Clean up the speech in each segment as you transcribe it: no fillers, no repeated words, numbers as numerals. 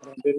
हरे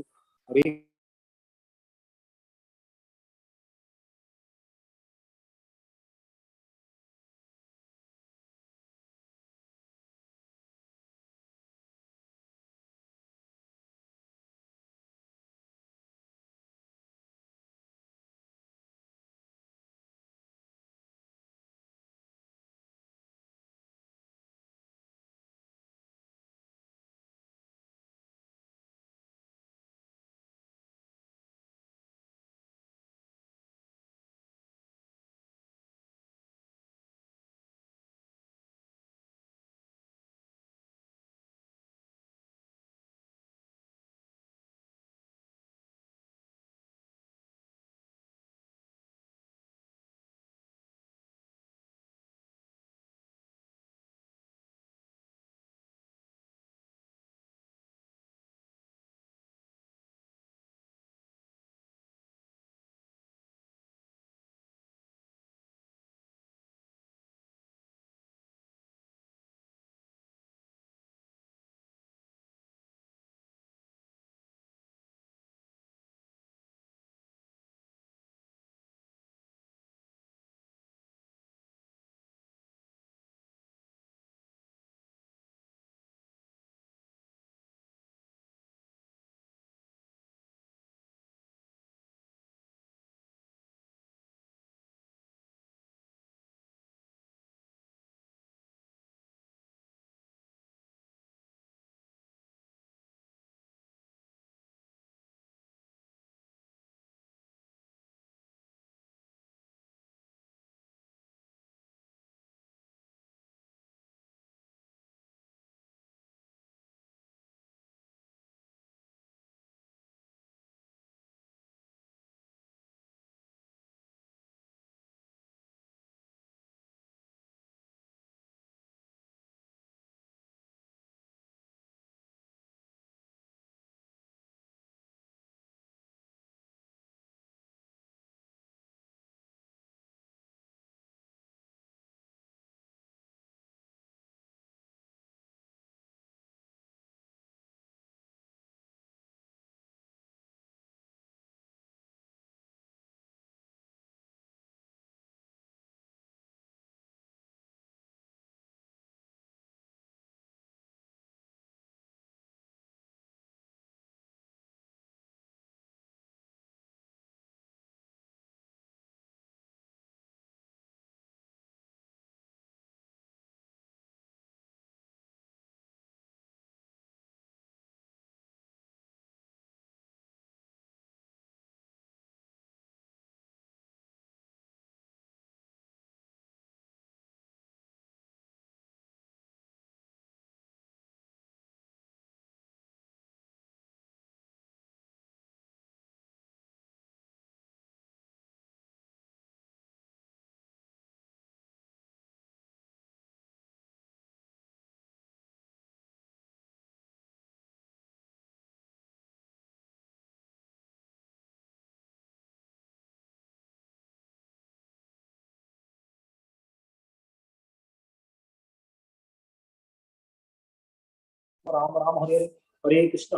राम राम हरे हरे, हरे कृष्ण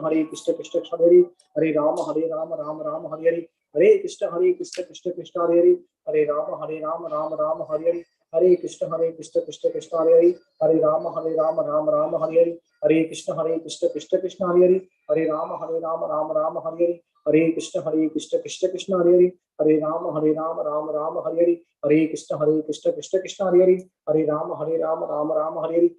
कृष्ण कृष्ण हरे हरे, हरे राम राम राम हरे हरे, हरे कृष्ण कृष्ण कृष्ण हरे हरे, हरे राम राम हरे हरे, हरे कृष्ण कृष्ण कृष्ण हरे हरे, हरे राम राम राम हरे हरे, हरे कृष्ण कृष्ण कृष्ण हरे हरे, हरे राम राम राम हरे हरे, हरे कृष्ण कृष्ण कृष्ण हरे हरे, हरे राम राम राम हरे हरे, हरे कृष्ण कृष्ण कृष्ण हरे हरे, हरे राम राम हरे हरे।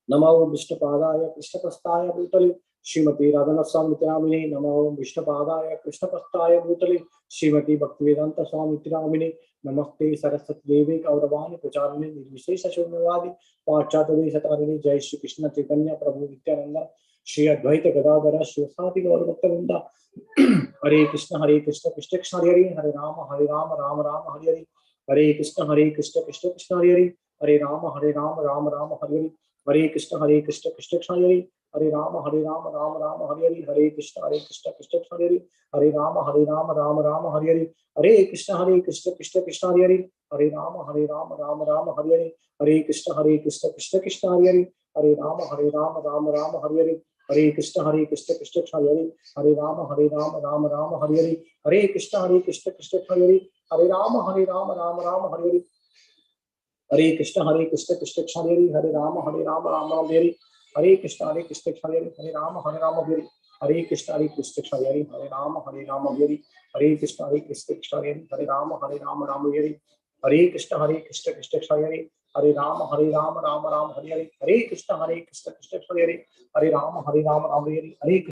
नमो विष्णुपादाय कृष्णप्रस्थाय भूतले श्रीमती राधा स्वामी नामिने, नमो विष्णुपादाय कृष्णप्रस्थाय भूतले श्रीमती भक्तिवेदांत स्वामी नामिने, नमस्ते सरस्वती देवी गौरवाणी प्रचारिणे निर्विशेष शून्यवादी पाश्चात्य देशतारिणे, जय श्री कृष्ण चैतन्य प्रभु नित्यानंद श्री अद्वैत गदाधर शिवसादि गौर भक्तवृंदा। हरे कृष्ण कृष्ण कृष्ण हरे हरे, हरे राम राम हरे हरे, हरे कृष्ण कृष्ण कृष्ण हरे हरे, हरे राम राम हरे हरे, हरे कृष्ण कृष्ण कृष्ण हरे हरे, हरे राम राम हरे हरे, हरे कृष्ण कृष्ण कृष्ण हरे हरे, हरे राम राम हरे हरे, हरे कृष्ण कृष्ण कृष्ण हरे हरे, हरे राम राम हरे हरे, हरे कृष्ण कृष्ण कृष्ण हरे हरे, हरे राम राम हरे हरे, हरे कृष्ण कृष्ण कृष्ण हरे राम राम राम हरे हरे, हरे कृष्ण कृष्ण कृष्ण हरे राम राम हरे हरे, हरे कृष्ण कृष्ण हरे राम राम राम हरे, हरे कृष्ण कृष्ण हरे राम हरे, हरे कृष्ण कृष्ण हरे राम हरे, हरे कृष्ण कृष्ण हरे राम राम हरे, हरे कृष्ण कृष्ण हरे राम राम हरे, हरे कृष्ण कृष्ण कृष्ण हरे राम राम हरे।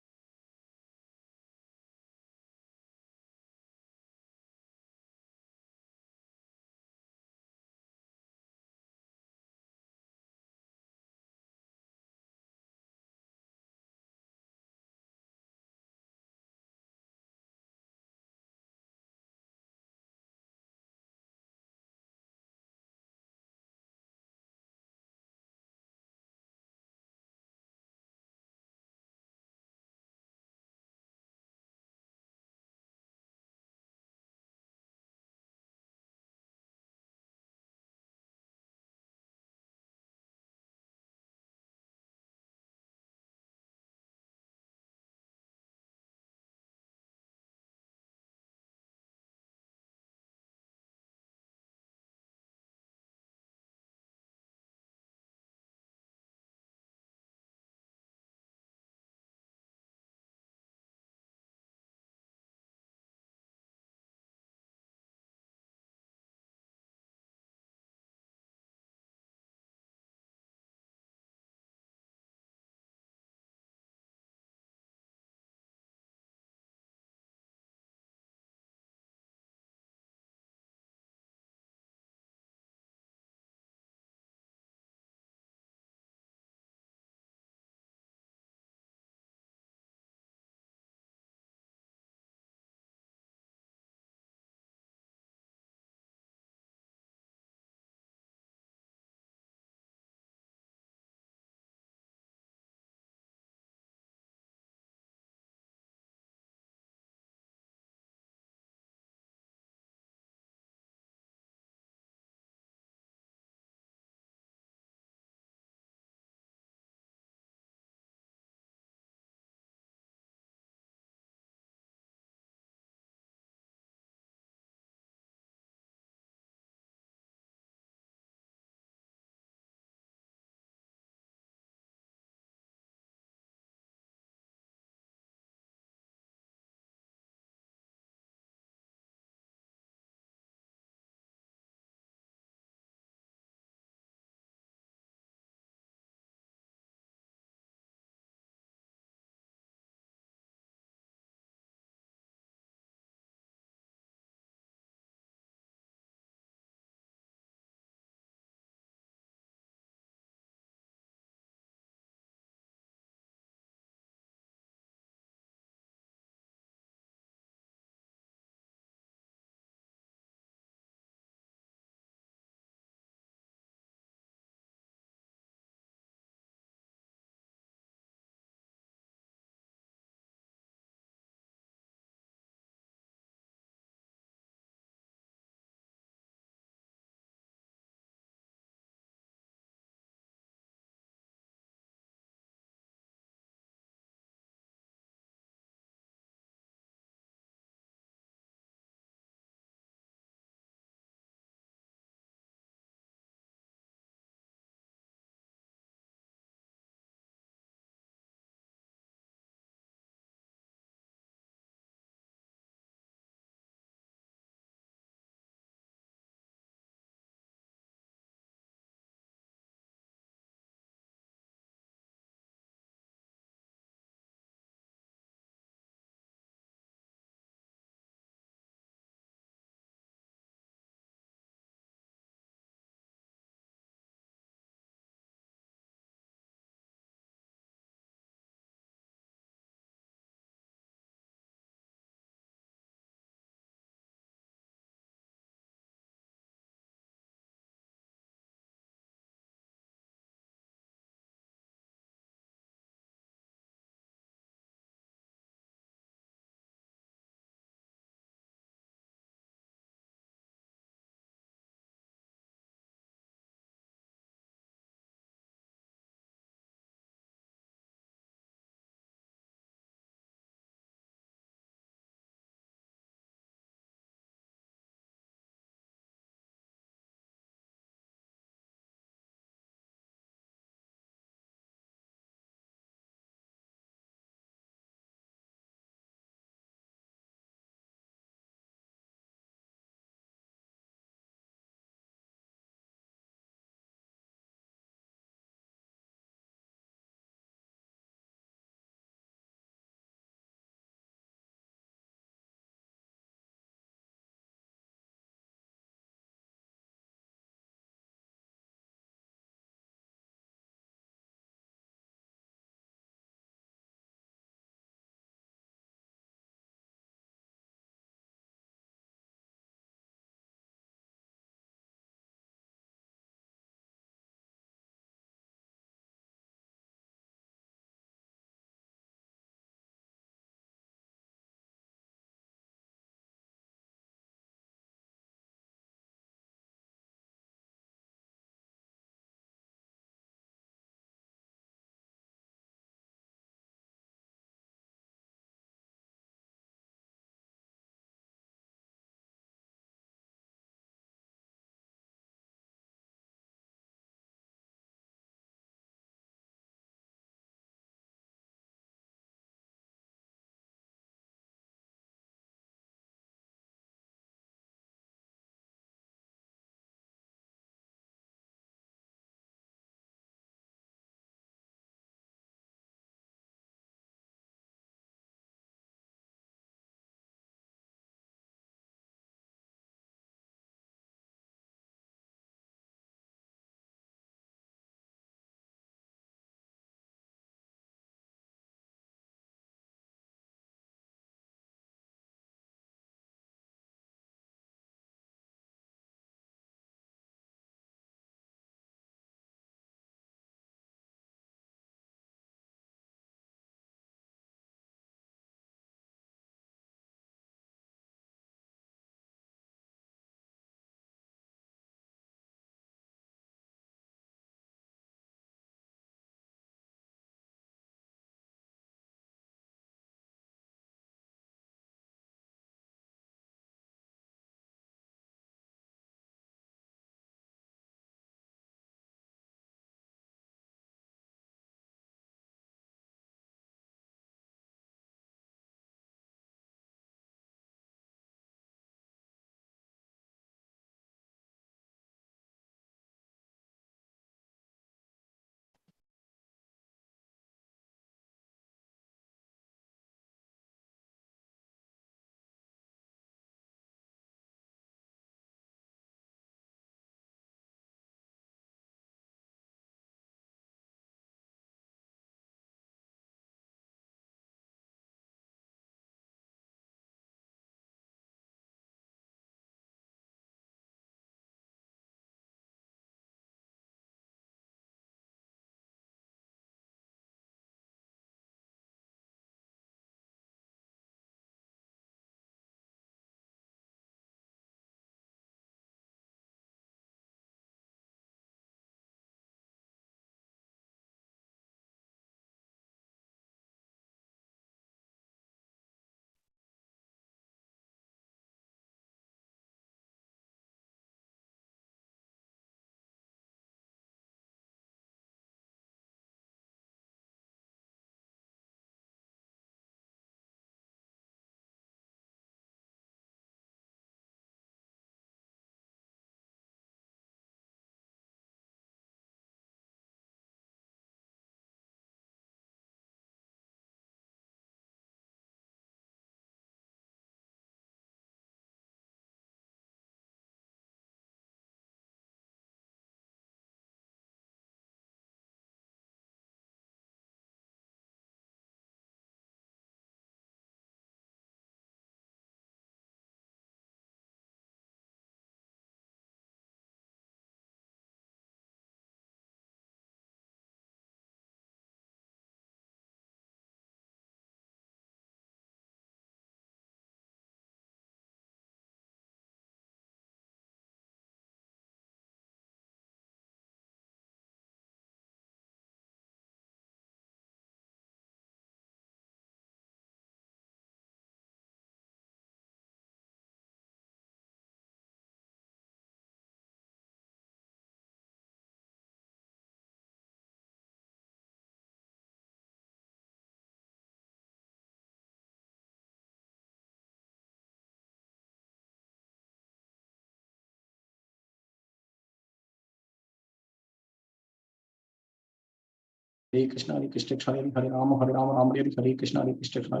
Hare Krishna Krishna Hare Hare Rama Hare Krishna Hare Krishna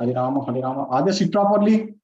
Hare Rama Hare Rama. Aadya, sit properly.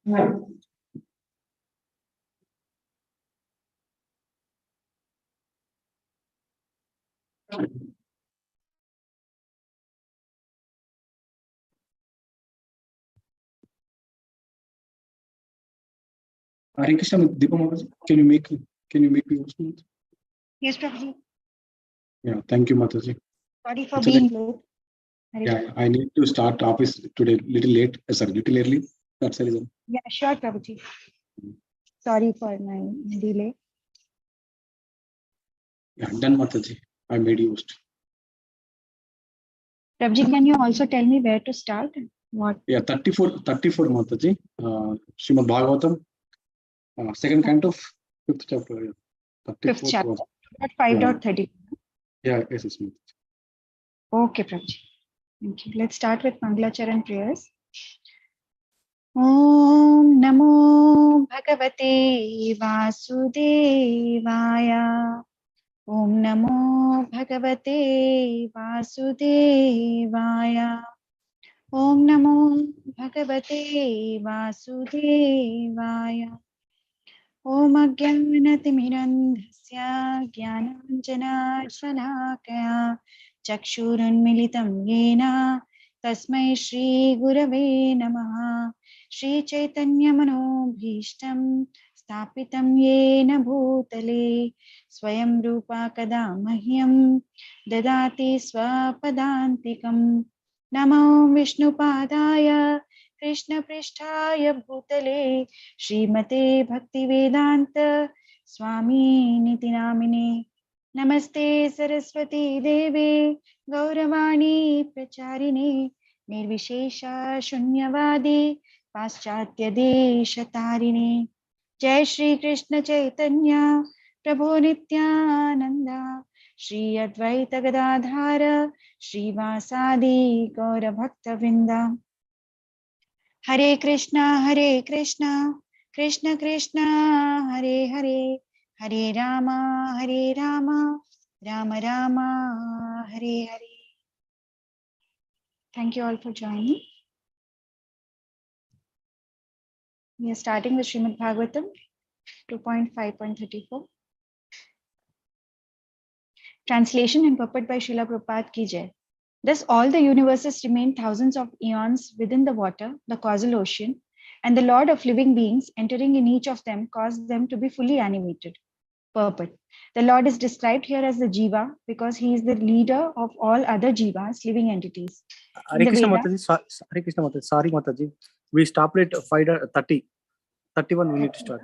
Hare Krishna, Deepa Mataji, can you make me host? Yes, Prabhuji. Yeah, thank you, Mataji. Sorry for being late. Yeah, I need to start office today little late. Sorry, little early. That's the reason. Yeah, sure, Prabhuji. Sorry for my delay. Yeah, done, Mataji. I made you host. Prabhuji, can you also tell me where to start? What? Yeah, 34 Mataji. Srimad Bhagavatam, second canto, fifth chapter. Yeah. Fifth chapter, was, 5.30. Yeah, yes, it's me. Okay, Prabhuji. Thank you. Let's start with Mangalacharan prayers. Om Namo Bhagavate Vasudevaya. Om Namo Bhagavate Vasudevaya. Om Namo Bhagavate Vasudevaya. Om Ajnanaatimirandhasya Jnananjanashalakaya Chakshurunmilitam Yena Tasmai Shri Gurave Namaha. Shri Chaitanya Manobhishtam Sthapitam Yena Bhutale Swayam Rupa Kada Mahyam Dadati Swapadantikam. Namo Vishnupadaya Krishna Pristhaya Bhutale Srimate Bhaktivedanta Swami Niti Namine. Namaste Saraswati Deve Gauravani Pracharine Nirvishesha Shunyavadi Paschatya Deshatarine. Jai Shri Krishna Chaitanya Prabhu Nityananda Shri Advaita Gadadhara Shri Vasadi Gaura Bhakta Vrinda. Hare Krishna, Krishna Krishna, Hare Hare, Hare Rama, Rama Rama, Hare Hare. Thank you all for joining. We are starting with Srimad Bhagavatam 2.5.34. Translation and purport by Srila Prabhupada Ki Jai. Thus all the universes remain thousands of eons within the water, the causal ocean, and the Lord of living beings entering in each of them caused them to be fully animated. Purport. The Lord is described here as the Jiva because he is the leader of all other Jivas, living entities. Hare Krishna Mataji, Hare Krishna Mataji, sorry Mataji. We stopped at 5:30. 31 we need to start.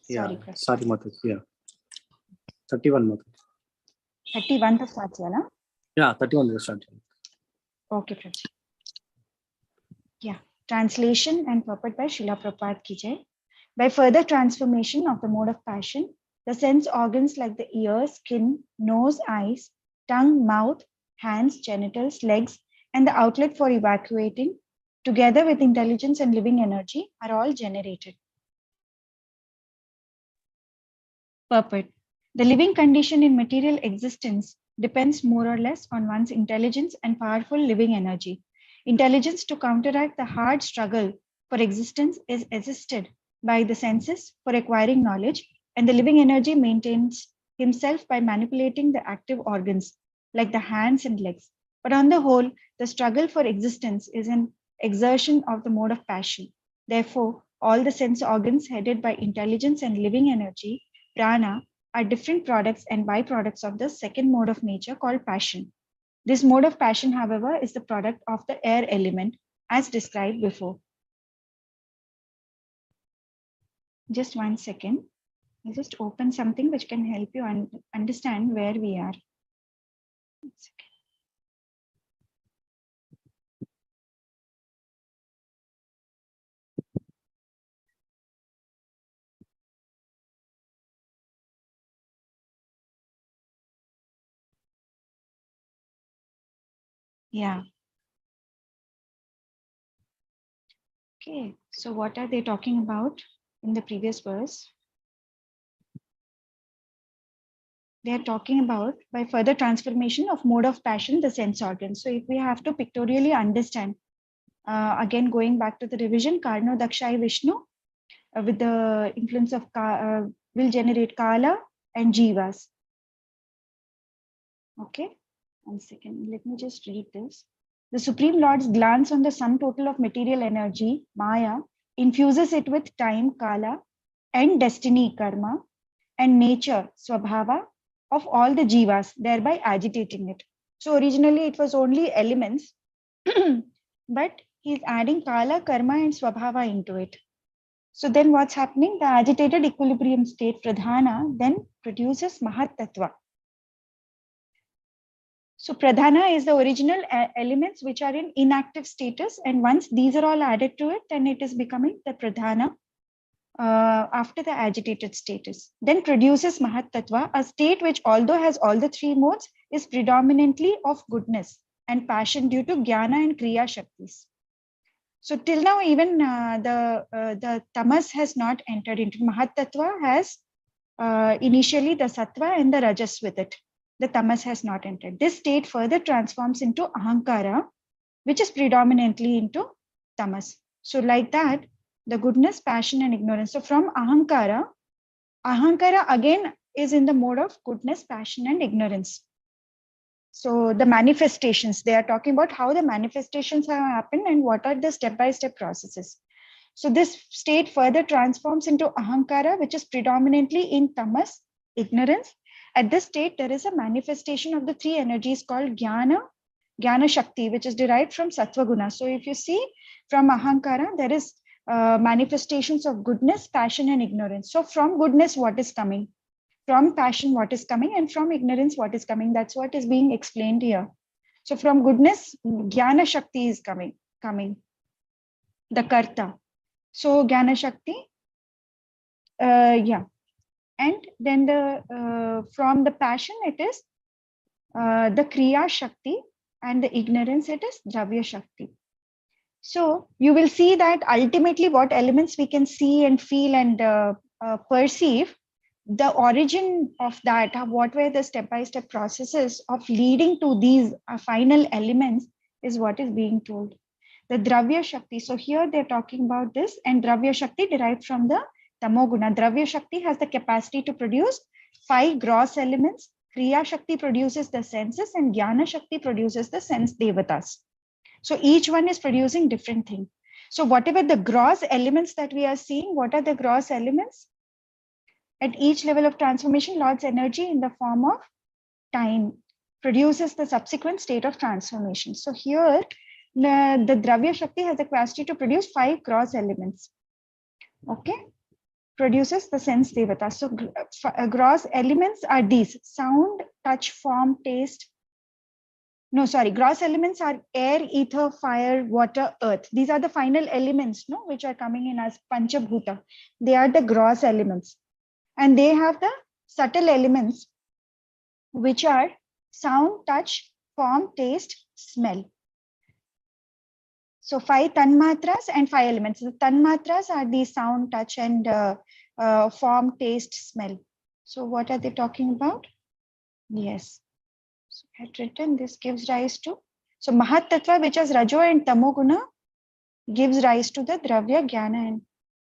Sorry, yeah, sorry Mataji. Yeah. 31 Mataji. 31 to start, yeah? Yeah, 31 is start. Okay, Prabhuji. Yeah. Translation and purport by Srila Prabhupada Ki Jai. By further transformation of the mode of passion, the sense organs like the ears, skin, nose, eyes, tongue, mouth, hands, genitals, legs, and the outlet for evacuating, together with intelligence and living energy, are all generated. Purport. The living condition in material existence depends more or less on one's intelligence and powerful living energy. Intelligence to counteract the hard struggle for existence is assisted by the senses for acquiring knowledge, and the living energy maintains himself by manipulating the active organs like the hands and legs. But on the whole, the struggle for existence is an exertion of the mode of passion. Therefore, all the sense organs headed by intelligence and living energy, prana, are different products and byproducts of the second mode of nature called passion. This mode of passion, however, is the product of the air element as described before. Just 1 second. I'll just open something which can help you understand where we are. 1 second. Yeah. Okay, so what are they talking about in the previous verse? They are talking about by further transformation of mode of passion, the sense organs. So if we have to pictorially understand Again, going back to the revision, Karno Dakshai Vishnu with the influence of will generate Kala and Jivas. Okay, 1 second. Let me just read this. The Supreme Lord's glance on the sum total of material energy, Maya, infuses it with time, Kala, and destiny, Karma, and nature, Swabhava, of all the Jivas, thereby agitating it. So originally it was only elements, but he's adding Kala, Karma, and Swabhava into it. So then what's happening? The agitated equilibrium state, Pradhana, then produces Mahat Tattva. So Pradhana is the original elements which are in inactive status. And once these are all added to it, then it is becoming the Pradhana after the agitated status. Then produces Mahat Tattva, a state which, although has all the three modes, is predominantly of goodness and passion due to Jnana and Kriya Shaktis. So till now, even the Tamas has not entered into Mahat Tattva, has initially the Sattva and the Rajas with it. The Tamas has not entered. This state further transforms into Ahankara, which is predominantly into Tamas. So like that, the goodness, passion, and ignorance. So from Ahankara again is in the mode of goodness, passion, and ignorance. So the manifestations, they are talking about how the manifestations have happened and what are the step-by-step processes. So this state further transforms into Ahankara, which is predominantly in Tamas, ignorance. At this state, there is a manifestation of the three energies called Jnana Shakti, which is derived from Sattva Guna. So if you see from Ahankara, there is manifestations of goodness, passion, and ignorance. So from goodness, what is coming? From passion, what is coming? And from ignorance, what is coming? That's what is being explained here. So from goodness, Jnana Shakti is coming, the Karta. So Jnana Shakti, yeah. And then from the passion, it is the Kriya Shakti, and the ignorance, it is Dravya Shakti. So you will see that ultimately what elements we can see and feel and perceive, the origin of that, what were the step-by-step processes of leading to these final elements is what is being told. The Dravya Shakti. So here they're talking about this, and Dravya Shakti derived from the Tamoguna. Dravya Shakti has the capacity to produce 5 gross elements. Kriya Shakti produces the senses, and Jnana Shakti produces the sense devatas. So each one is producing different things. So whatever the gross elements that we are seeing, what are the gross elements? At each level of transformation, Lord's energy in the form of time produces the subsequent state of transformation. So here, the Dravya Shakti has the capacity to produce 5 gross elements. Okay, produces the sense devata. So gross elements are these: sound, touch, form, taste. No, sorry, gross elements are air, ether, fire, water, earth. These are the final elements, no, which are coming in as Panchabhuta. They are the gross elements. And they have the subtle elements, which are sound, touch, form, taste, smell. So 5 tanmatras and 5 elements. The tanmatras are the sound, touch, and form, taste, smell. So what are they talking about? Yes. So I had written this gives rise to. So Mahat Tattva, which is Rajo and Tamoguna, gives rise to the Dravya, Jnana. And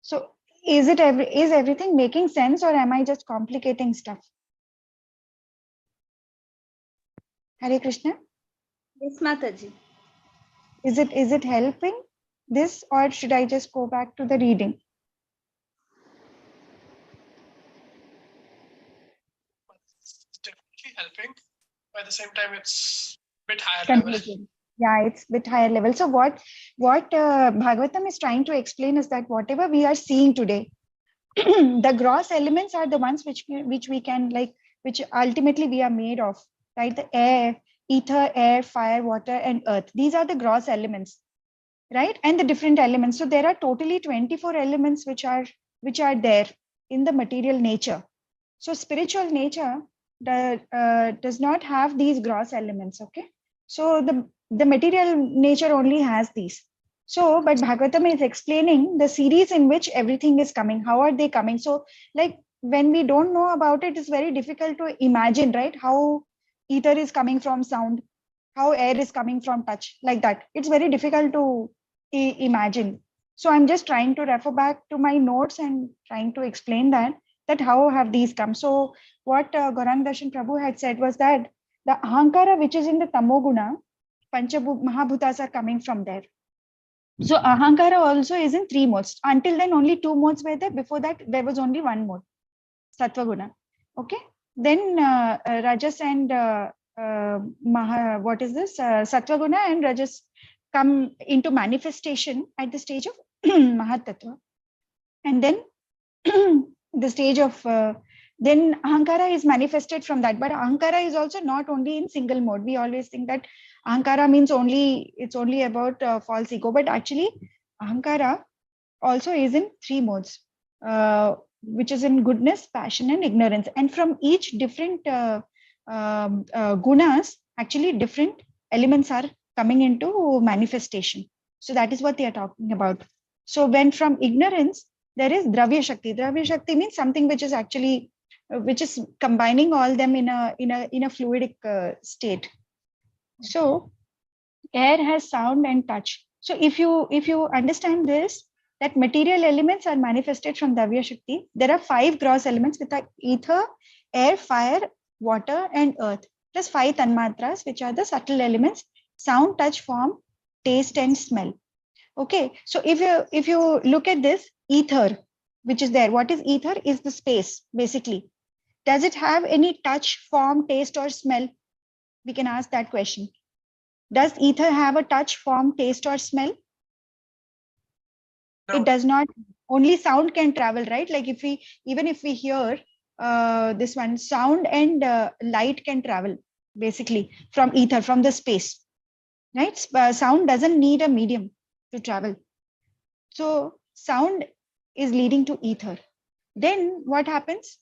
so is everything making sense, or am I just complicating stuff? Hare Krishna. Yes, Mataji. Is it helping this, or should I just go back to the reading? It's definitely helping. But at the same time, it's a bit higher Confusing. level. Yeah, it's a bit higher level. So what Bhagavatam is trying to explain is that whatever we are seeing today, the gross elements are the ones which we can, like, which ultimately we are made of, right? The air, ether, air, fire, water, and earth. These are the gross elements, right? And the different elements. So there are totally 24 elements which are there in the material nature. So spiritual nature does not have these gross elements. Okay, so the material nature only has these. So, but Bhagavatam is explaining the series in which everything is coming. How are they coming? So, like, when we don't know about it, it's very difficult to imagine, right? How ether is coming from sound, how air is coming from touch, like that. It's very difficult to imagine. So I'm just trying to refer back to my notes and trying to explain that how have these come. So what Gaurang Darshan Prabhu had said was that the ahankara which is in the tamoguna, mahabhutas are coming from there. So ahankara also is in 3 modes. Until then only 2 modes were there. Before that there was only 1 mode, sattva-guna. Okay. Then rajas and what is this? Sattva-guna and rajas come into manifestation at the stage of Mahatattva. And then the stage of, then Ahankara is manifested from that. But Ahankara is also not only in single mode. We always think that Ahankara means it's only about false ego. But actually, Ahankara also is in 3 modes, which is in goodness, passion, and ignorance. And from each different gunas, actually different elements are coming into manifestation. So that is what they are talking about. So when from ignorance, there is Dravya Shakti. Dravya Shakti means something which is actually, which is combining all them in a fluidic state. So air has sound and touch. So if you understand this, that material elements are manifested from Dravya Shakti. There are 5 gross elements with ether, air, fire, water, and earth. Plus 5 tanmatras, which are the subtle elements: sound, touch, form, taste, and smell. Okay, so if you look at this ether, which is there, what is ether? Is the space, basically. Does it have any touch, form, taste, or smell? We can ask that question. Does ether have a touch, form, taste, or smell? No. It does not. Only sound can travel, right? Like even if we hear this one, sound and light can travel, basically, from ether, from the space, right? Sound doesn't need a medium to travel. So sound is leading to ether. Then what happens?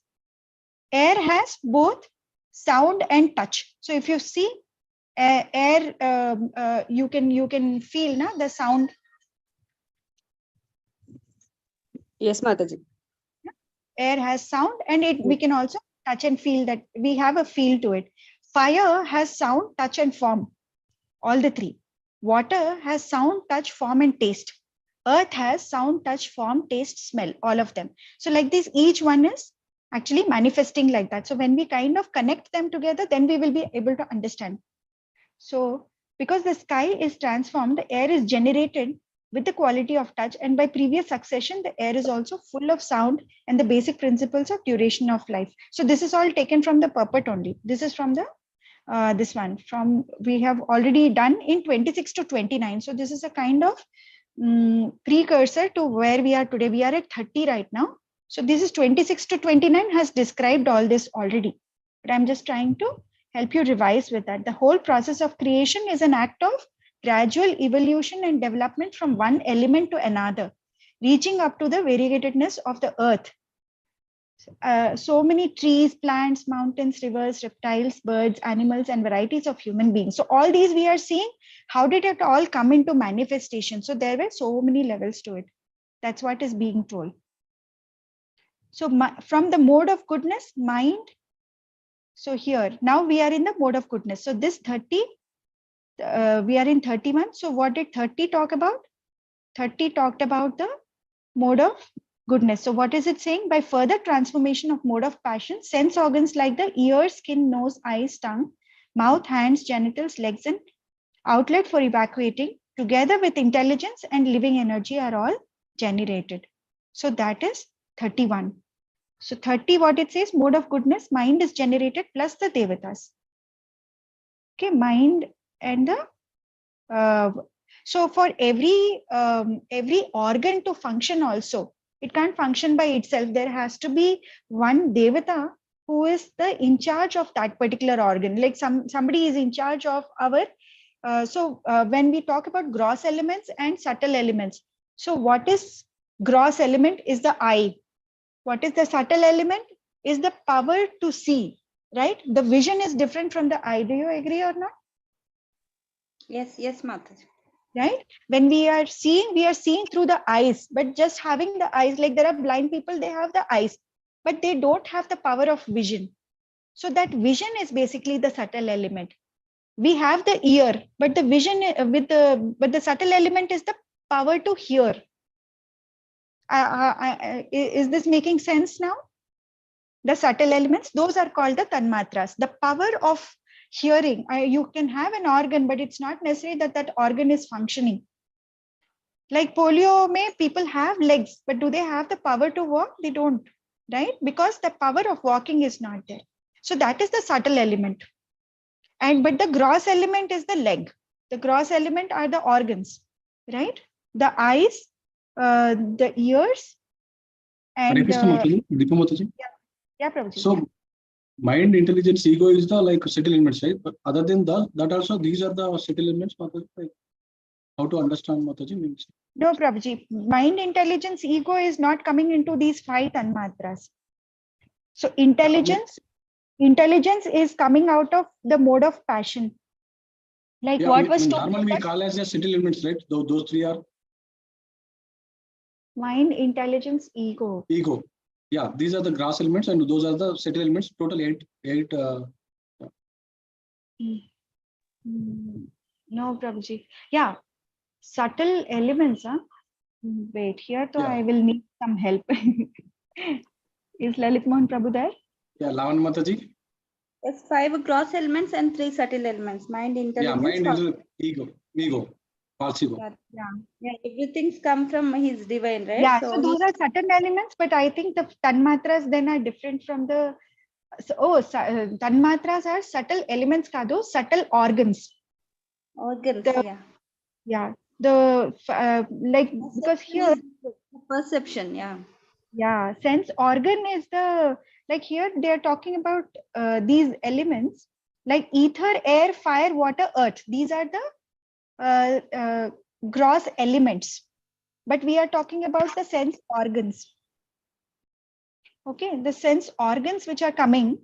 Air has both sound and touch. So if you see air, you can feel the sound. Yes, Mataji. Air has sound, and we can also touch and feel that we have a feel to it. Fire has sound, touch, and form, all the 3. Water has sound, touch, form, and taste. Earth has sound, touch, form, taste, smell, all of them. So like this, each one is actually manifesting like that. So when we kind of connect them together, then we will be able to understand. So because the sky is transformed, the air is generated with the quality of touch, and by previous succession, the air is also full of sound and the basic principles of duration of life. So this is all taken from the purport only. This is from the this one from we have already done in 26 to 29. So this is a kind of precursor to where we are today. We are at 30 right now. So this is 26 to 29 has described all this already. But I'm just trying to help you revise with that. The whole process of creation is an act of gradual evolution and development from one element to another, reaching up to the variegatedness of the earth. So many trees, plants, mountains, rivers, reptiles, birds, animals, and varieties of human beings. So all these we are seeing, how did it all come into manifestation? So there were so many levels to it. That's what is being told. So from the mode of goodness, mind. So here, now we are in the mode of goodness. So this 30, we are in 31. So what did 30 talk about? 30 talked about the mode of goodness. So what is it saying? By further transformation of mode of passion, sense organs like the ear, skin, nose, eyes, tongue, mouth, hands, genitals, legs, and outlet for evacuating, together with intelligence and living energy, are all generated. So that is 31. So 30, what it says, mode of goodness, mind is generated plus the devatas. Okay, mind and the so for every organ to function also, it can't function by itself. There has to be one devata who is in charge of that particular organ. Like somebody is in charge of our. When we talk about gross elements and subtle elements, so what is gross element is the eye. What is the subtle element is the power to see, right? The vision is different from the eye. Do you agree or not? Yes, Mataji. Right? When we are seeing through the eyes, but just having the eyes, like there are blind people, they have the eyes, but they don't have the power of vision. So that vision is basically the subtle element. We have the ear, but the vision but the subtle element is the power to hear. Is this making sense now? The subtle elements, those are called the tanmatras. The power of hearing. You can have an organ, but it's not necessary that that organ is functioning. Like polio, people have legs, but do they have the power to walk? They don't, right? Because the power of walking is not there. So that is the subtle element. But the gross element is the leg. The gross element are the organs, right? The eyes, the ears, and yeah, Prabhuji. So mind, intelligence, ego is the like subtle elements, right? But other than that also these are the subtle elements, Mataji. Like how to understand, Mataji, means. No, Prabhuji. Mind, intelligence, ego is not coming into these 5 tanmatras. So intelligence is coming out of the mode of passion. Like what was told. Normally we call as the subtle elements, right? Those 3 are mind, intelligence, ego. Ego. Yeah, these are the gross elements and those are the subtle elements. Total 8. No, Prabhuji. Yeah, subtle elements. Wait, here so I will need some help. Is Lalit Mohan Prabhu there? Yeah, Lavan Mataji. Yes, 5 gross elements and 3 subtle elements. Mind, intelligence. Yeah, mind is ego, false ego. Yeah, everything's come from his divine, right? Yeah, so those are certain elements, but I think the tanmatras then are different from the. Tanmatras are subtle elements, kado, subtle organs. Organs, yeah. The like perception, because here perception, yeah, sense organ is the, like here they are talking about these elements like ether, air, fire, water, earth. These are the gross elements, but we are talking about the sense organs. Okay, the sense organs which are coming,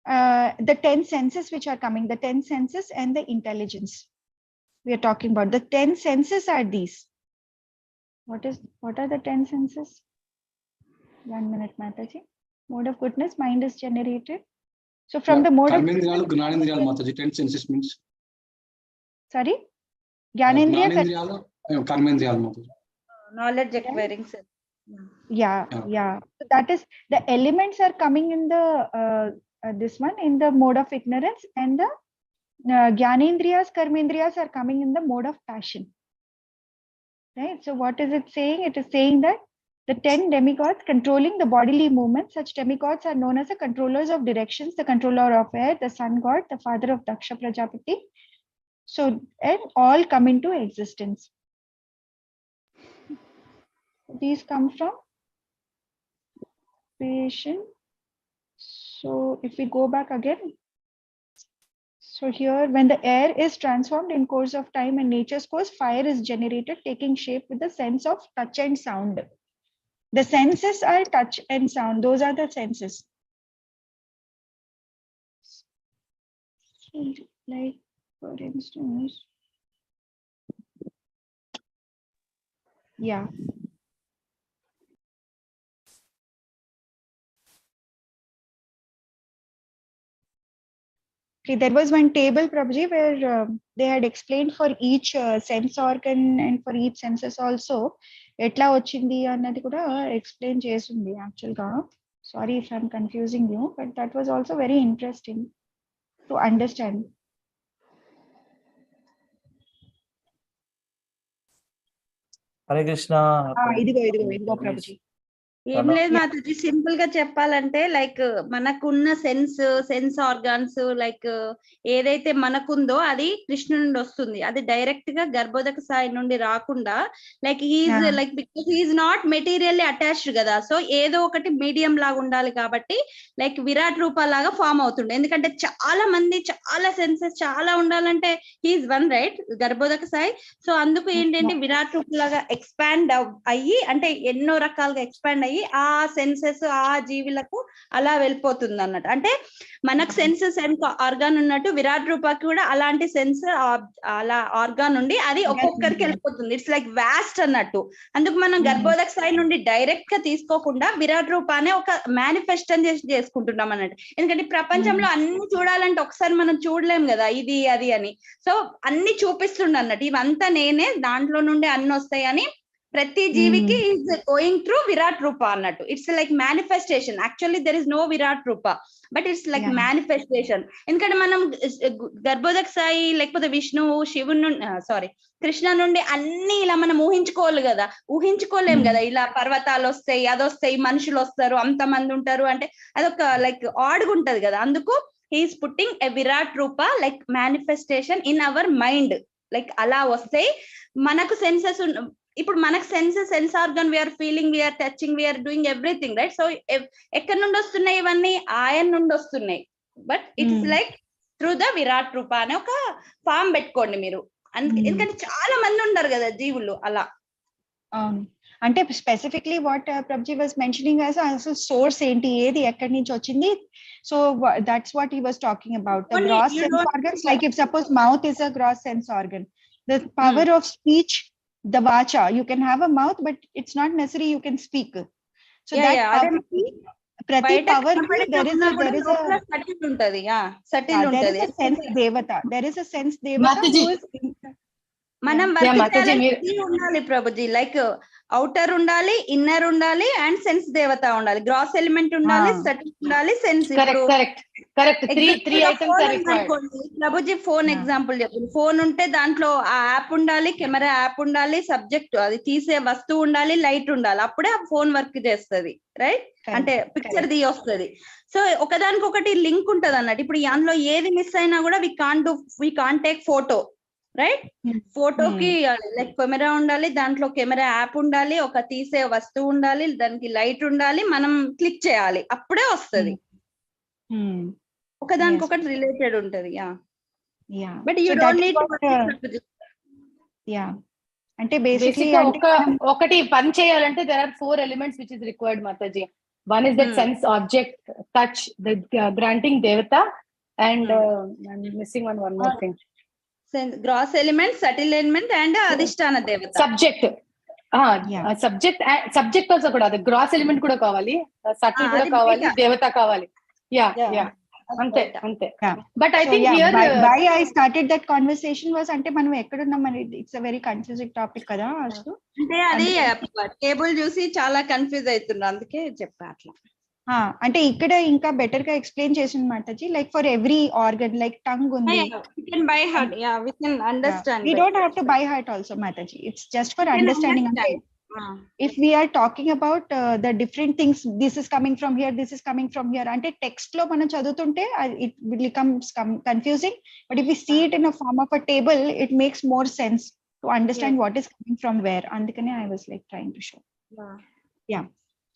the 10 senses which are coming, the 10 senses and the intelligence. We are talking about the 10 senses are these. What are the 10 senses? 1 minute, Mataji. Mode of goodness, mind is generated. So from the mode of Mataji, 10 senses means. Sorry? Gyanendriya. Mataji. Knowledge acquiring sense. Yeah. So that is, the elements are coming in the this one in the mode of ignorance, and the Gyanendriyas, Karmendriyas are coming in the mode of passion. Right? So what is it saying? It is saying that the 10 demigods controlling the bodily movements, such demigods are known as the controllers of directions, the controller of air, the sun god, the father of Daksha Prajapati. So, and all come into existence. These come from creation. So if we go back again, so here when the air is transformed in course of time and nature's course, fire is generated, taking shape with the sense of touch and sound. The senses are touch and sound. Those are the senses. Like, for instance, yeah. Okay, there was one table, Prabhuji, where they had explained for each sense organ and for each senses also. Etla ochindi annadi kuda explain chesundi actual ga. Sorry if I'm confusing you, but that was also very interesting to understand. Hare Krishna. Idigo Prabhuji. ఏం లేదు Mataji, simple గా చెప్పాలంటే like మనకున్న sense organs like ఏదైతే మనకుందో అది కృష్ణు నుండి వస్తుంది. అది డైరెక్ట్ గా గర్భోదక సాయి నుండి రాకుండా like he's like because he's not materially attached కదా, సో ఏదో ఒకటి మీడియం లాగా ఉండాలి కాబట్టి లైక్ విరాట్ రూపాలాగా ఫామ్ అవుతుండే. ఎందుకంటే చాలా మంది చాలా సెన్సెస్ చాలా ఉండాలంటే he's one right Garbhodakashayi. So అందుకు ఏంటంటే విరాట్ రూపలాగా ఎక్స్పాండ్ అయ్యి అంటే ఎన్నో రకాలుగా ఎక్స్పాండ్ అయ్యి అయ్యి ఆ సెన్సెస్ ఆ జీవులకు అలా వెళ్ళిపోతుంది అన్నట్టు. అంటే మనకు సెన్సెస్ ఆర్గాన్ ఉన్నట్టు విరాట్ రూపాకి కూడా అలాంటి సెన్స్ అలా ఆర్గాన్ ఉండి అది ఒక్కొక్కరికి వెళ్ళిపోతుంది. ఇట్స్ లైక్ వాస్ట్ అన్నట్టు. అందుకు మనం గర్భోదక స్థాయి నుండి డైరెక్ట్ గా తీసుకోకుండా విరాట్ రూపానే ఒక మేనిఫెస్టేషన్ చేసుకుంటున్నాం అన్నట్టు. ఎందుకంటే ప్రపంచంలో అన్ని చూడాలంటే ఒకసారి మనం చూడలేం కదా ఇది అది అని. సో అన్ని చూపిస్తుండ అన్నట్టు, ఇవంతా నేనే, దాంట్లో నుండి అన్ని వస్తాయని ప్రతి జీవికి ఈజ్ గోయింగ్ త్రూ విరాట్ రూప అన్నట్టు. It's like manifestation. Actually there is no విరాట్ రూప, బట్ ఇట్స్ లైక్ మేనిఫెస్టేషన్. ఎందుకంటే మనం గర్భోదక స్థాయి లేకపోతే విష్ణువు, శివుని సారీ కృష్ణ నుండి అన్ని ఇలా మనం ఊహించుకోవాలి కదా, ఊహించుకోలేం కదా. ఇలా పర్వతాలు వస్తాయి, అదొస్తాయి, మనుషులు వస్తారు, అంతమంది ఉంటారు అంటే అదొక లైక్ ఆడ్గా ఉంటది కదా. అందుకు హీఈస్ పుట్టింగ్ ఎ విరాట్ రూప like manifestation in our mind. Like అలా వస్తాయి మనకు సెన్సెస్. ఇప్పుడు మనకు sense organ, we're feeling, we're touching, we're doing everything, right? So ఎక్కడి నుండి వస్తున్నాయి ఇవన్నీ? ఆయన నుండి వస్తున్నాయి. But it's like through the విరాట్ రూప అనే ఒక ఫామ్ పెట్టుకోండి మీరు. ఎందుకంటే చాలా మంది ఉన్నారు కదా జీవులు అలా. అంటే specifically what Prabhuji was mentioning అసలు సోర్స్ ఏంటి, ఏది ఎక్కడి నుంచి వచ్చింది. So that's what he was talking about the gross sense organs. Like if suppose mouth is a gross sense organ, the power of speech, the vacha, you can have a mouth but it's not necessary you can speak. So that prati power there is a subtle untadi. Subtle untadi. There is a sense devata, there is a sense devata who is మనం ఉండాలి Prabhuji. Like outer ఉండాలి, inner ఉండాలి and sense దేవత ఉండాలి. Gross element ఉండాలి, subtle ఉండాలి, sense. Prabhuji phone example చెప్పింది. Phone ఉంటే దాంట్లో ఆ యాప్ ఉండాలి, కెమెరా యాప్ ఉండాలి, సబ్జెక్ట్ అది తీసే వస్తువు ఉండాలి, లైట్ ఉండాలి, అప్పుడే ఆ ఫోన్ వర్క్ చేస్తుంది, రైట్? అంటే పిక్చర్ ది వస్తుంది. సో ఒకదానికొకటి లింక్ ఉంటది అన్నట్టు. ఇప్పుడు అందులో ఏది మిస్ అయినా కూడా we can't take photo, right? ఫోటోకి లైక్ కెమెరా ఉండాలి, దాంట్లో కెమెరా యాప్ ఉండాలి, ఒక తీసే వస్తువు ఉండాలి, దానికి లైట్ ఉండాలి, మనం క్లిక్ చేయాలి, అప్పుడే వస్తుంది. ఒకదానికొకటి రిలేటెడ్ ఉంటది. But you don't need. అంటే బేసిక్లీ ఒకటి పని చేయాలంటే there are 4 elements which is required, Mataji. One is that sense object, touch, the granting devata, and I'm missing one more thing. Gross element, subtle element and అధిష్టాన దేవత. Subject subject also కూడా అది gross element కూడా కావాలి, subtle కూడా కావాలి, దేవత కావాలి. అంతే అంతే. But I think here why I started that conversation was అంటే మనం ఎక్కడున్నాం అనేది it's a very confusing topic కదా అసలు. అంటే అది టేబుల్ చూసి చాలా కన్ఫ్యూజ్ అవుతున్నా, అందుకే చెప్పా అట్లా. అంటే ఇక్కడ ఇంకా బెటర్ గా ఎక్స్ప్లెయిన్ చేసింది Mataji. Like for every organ, like tongue ఉంది, we can by heart, we can understand. We don't have to by heart also, Mataji. It's just for understanding. If we are talking about the different things, this is coming from here, this is coming from here, ante text lo mana chadutunte it becomes confusing, but if we see it in a form of a table, it makes more sense to understand what is coming from where. Andukane I was like trying to show.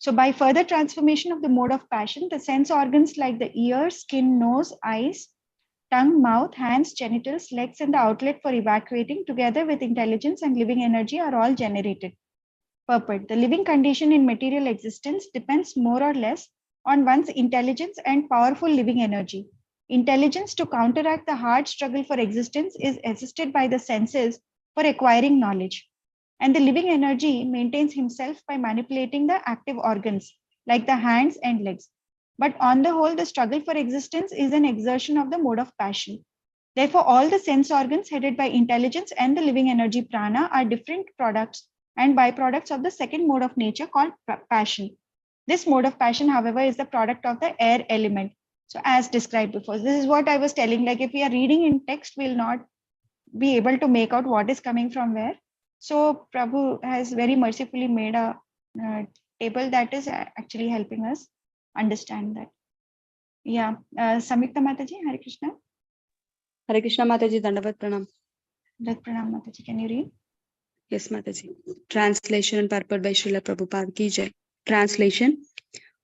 So by further transformation of the mode of passion, the sense organs like the ears, skin, nose, eyes, tongue, mouth, hands, genitals, legs, and the outlet for evacuating, together with intelligence and living energy, are all generated. Purport: the living condition in material existence depends more or less on one's intelligence and powerful living energy. Intelligence to counteract the hard struggle for existence is assisted by the senses for acquiring knowledge. And the living energy maintains himself by manipulating the active organs like the hands and legs. But on the whole, the struggle for existence is an exertion of the mode of passion. Therefore, all the sense organs headed by intelligence and the living energy prana are different products and byproducts of the second mode of nature called passion. This mode of passion, however, is the product of the air element. So as described before, this is what I was telling, like if we are reading in text, we'll not be able to make out what is coming from where. So Prabhu has very mercifully made a table that is actually helping us understand that. Samyukta Mataji, Hare Krishna. Hare Krishna Mataji, Dandavat Pranam. Dandavat Pranam Mataji, can you read? Yes Mataji. Translation and purport by Srila Prabhupada ki jai. Translation: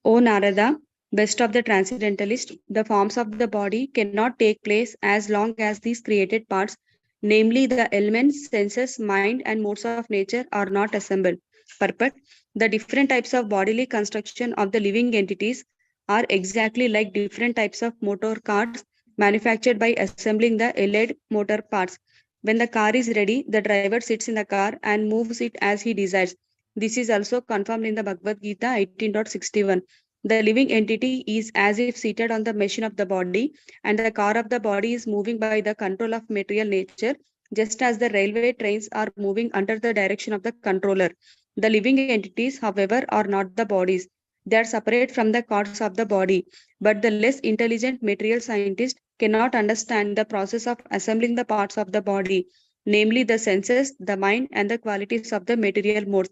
O Narada, best of the transcendentalists, the forms of the body cannot take place as long as these created parts, namely the elements, senses, mind, and modes of nature, are not assembled. Purport: The different types of bodily construction of the living entities are exactly like different types of motor cars manufactured by assembling the allied motor parts. When the car is ready, the driver sits in the car and moves it as he desires. This is also confirmed in the Bhagavad Gita 18.61. The living entity is as if seated on the machine of the body, and the car of the body is moving by the control of material nature, just as the railway trains are moving under the direction of the controller. The living entities, however, are not the bodies. They are separate from the parts of the body. But the less intelligent material scientist cannot understand the process of assembling the parts of the body, namely the senses, the mind, and the qualities of the material modes.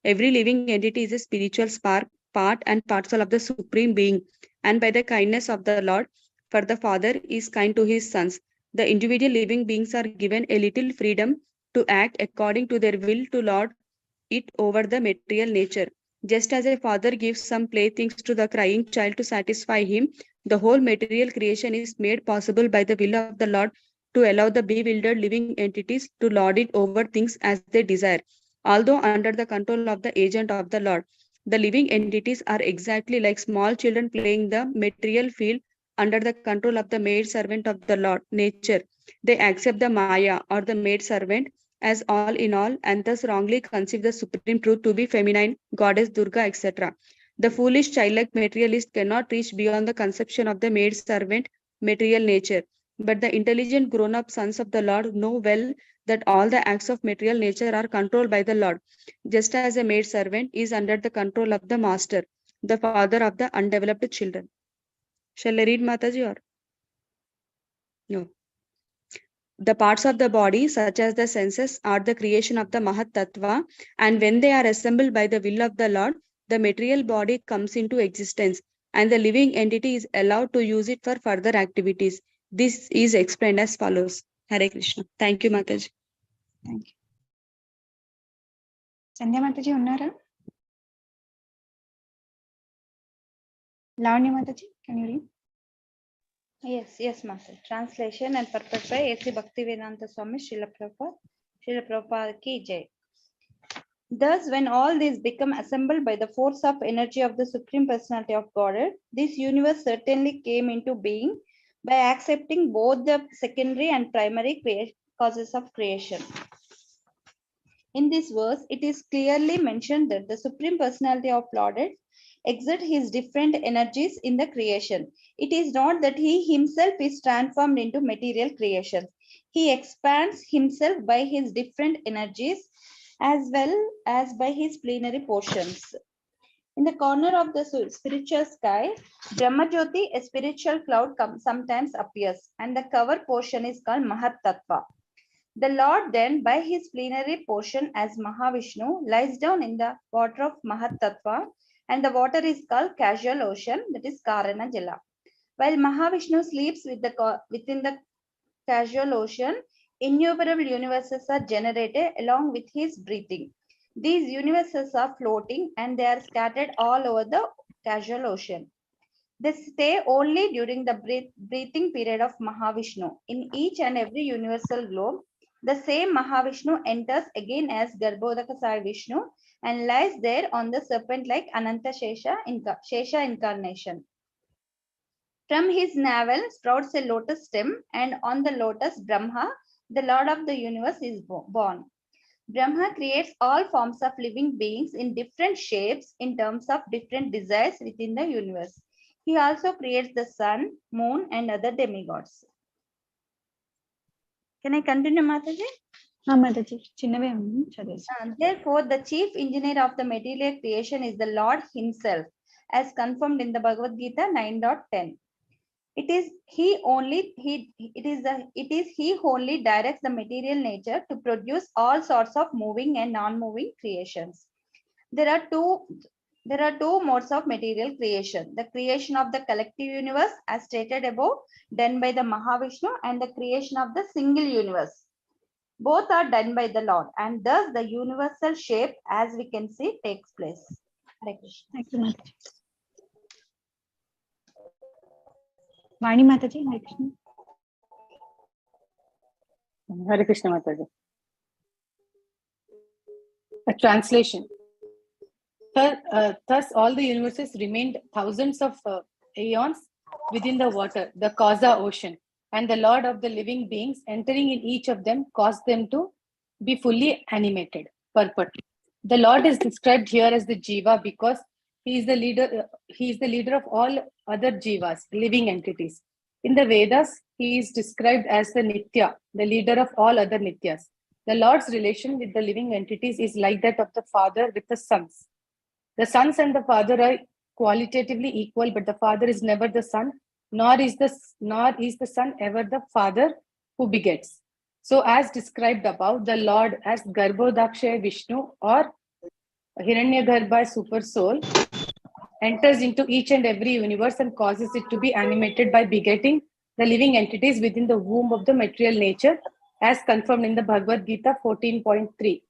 Every living entity is a spiritual spark, part, and parcel of the Supreme Being. And by the kindness of the Lord, for the Father is kind to his sons. The individual living beings are given a little freedom to act according to their will to Lord it over the material nature. Just as a father gives some playthings to the crying child to satisfy him, the whole material creation is made possible by the will of the Lord to allow the bewildered living entities to lord it over things as they desire. Although under the control of the agent of the Lord, the living entities are exactly like small children playing the material field under the control of the maid servant of the Lord, nature. They accept the Maya or the maid servant as all in all, and thus wrongly conceive the supreme truth to be feminine, goddess Durga, etc. The foolish childlike materialist cannot reach beyond the conception of the maid servant material nature. But the intelligent grown up sons of the Lord know well that all the acts of material nature are controlled by the Lord, just as a maid servant is under the control of the master, the father of the undeveloped children. Shall I read Mataji or no? The parts of the body, such as the senses, are the creation of the Mahat Tattva, and when they are assembled by the will of the Lord, the material body comes into existence, and the living entity is allowed to use it for further activities. This is explained as follows. Hare Krishna. Thank you, Mataji. Thank you. Sandhya Mataji unnara? Lavanya Mataji, can you read? Yes, Master. Translation and purpose by A.C. Bhaktivedanta Swami Srila Prabhupada ki jai. Thus, when all these become assembled by the force of energy of the Supreme Personality of Godhead, this universe certainly came into being by accepting both the secondary and primary causes of creation. In this verse, it is clearly mentioned that the Supreme Personality of Godhead exert his different energies in the creation. It is not that he himself is transformed into material creation. He expands himself by his different energies as well as by his plenary portions. In the corner of the spiritual sky, Brahmajyoti, a spiritual cloud, sometimes appears, and the cover portion is called Mahat Tattva. The Lord then, by his plenary portion as Mahavishnu, lies down in the water of Mahat Tattva, and the water is called casual ocean, that is Karana Jala. While Mahavishnu sleeps within the casual ocean, innumerable universes are generated along with his breathing. These universes are floating and they are scattered all over the casual ocean. They stay only during the breathing period of Mahavishnu. In each and every universal globe, the same Mahavishnu enters again as Garbhodaka Sai Vishnu and lies there on the serpent-like Ananta Shesha incarnation. From his navel sprouts a lotus stem, and on the lotus, Brahma, the Lord of the universe, is born. Brahma creates all forms of living beings in different shapes in terms of different desires within the universe. He also creates the sun, moon, and other demigods. Can I continue, Mataji? Mataji, chinnave unni chadesi. Therefore, the chief engineer of the material creation is the Lord himself, as confirmed in the Bhagavad Gita 9.10. It is he only directs the material nature to produce all sorts of moving and non-moving creations. There are two modes of material creation: the creation of the collective universe, as stated above, done by the Mahavishnu, and the creation of the single universe. Both are done by the Lord, and thus the universal shape, as we can see, takes place. Hare Krishna. Thank you, Mataji. Vani Mataji, Hare Krishna. Hare Krishna Mataji. A translation. Thus, all the universes remained thousands of aeons within the water, the causa ocean, and the Lord of the living beings entering in each of them caused them to be fully animated. Purport. The Lord is described here as the Jiva because he is the leader. He is the leader of all other Jivas, living entities. In the Vedas, he is described as the Nitya, the leader of all other Nityas. The Lord's relation with the living entities is like that of the father with the sons. The sons and the father are qualitatively equal, but the father is never the son, nor is the son ever the father who begets. So, as described above, the Lord as Garbhodakshaya Vishnu or Hiranyagarbha Super Soul enters into each and every universe and causes it to be animated by begetting the living entities within the womb of the material nature, as confirmed in the Bhagavad Gita 14.3.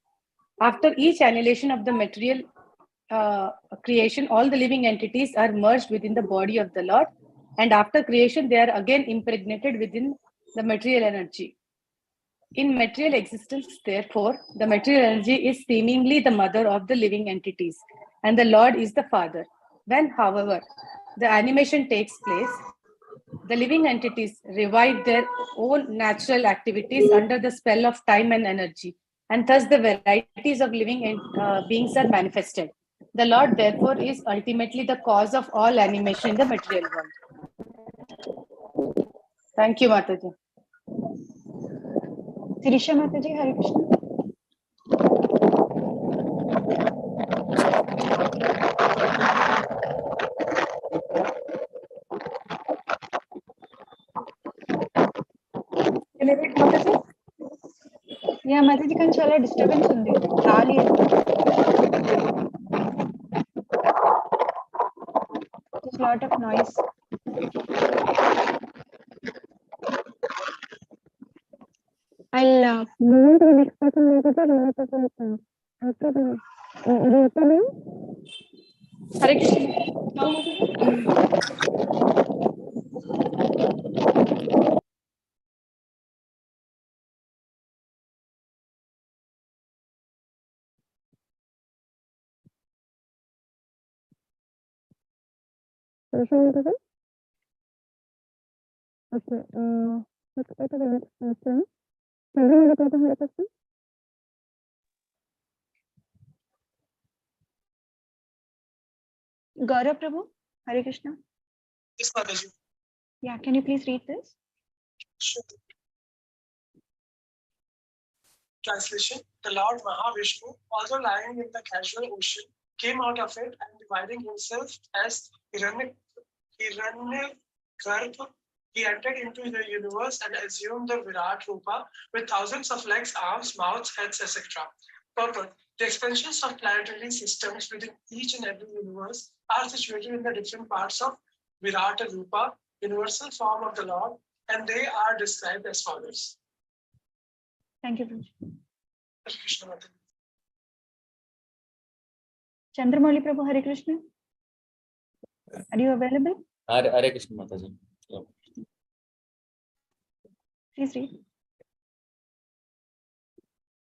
After each annihilation of the material creation, all the living entities are merged within the body of the Lord, and after creation, they are again impregnated within the material energy. In material existence, therefore, the material energy is seemingly the mother of the living entities, and the Lord is the father. When, however, the animation takes place, the living entities revive their own natural activities under the spell of time and energy, and thus the varieties of living beings are manifested. The Lord, therefore, is ultimately the cause of all animation in the material world. Thank you, Mataji. Sirisha Mataji, Hare Krishna. Can you read Mataji? Yeah, Mataji, can chala disturbance undi. Gaali. There's a lot of noise. I'll move to the next person. Hare Krishna. Okay. Let's go to the next person. Gaurav Prabhu, Hare Krishna. Yes, Mataji. Yeah, can you please read this? Sure. Translation: The Lord Mahavishnu, although lying in the casual ocean, came out of it and dividing himself as Hiranyagarbha, he entered into the universe and assumed the Virat Rupa with thousands of legs, arms, mouths, heads, etc. Purport: The expansions of planetary systems within each and every universe are situated in the different parts of Virat Rupa, universal form of the Lord, and they are described as follows. Thank you, Prabhu. Krishna Mataji. Chandramauli Prabhu, Hare Krishna. Are you available? Hare Krishna Mataji. Yeah. Please read.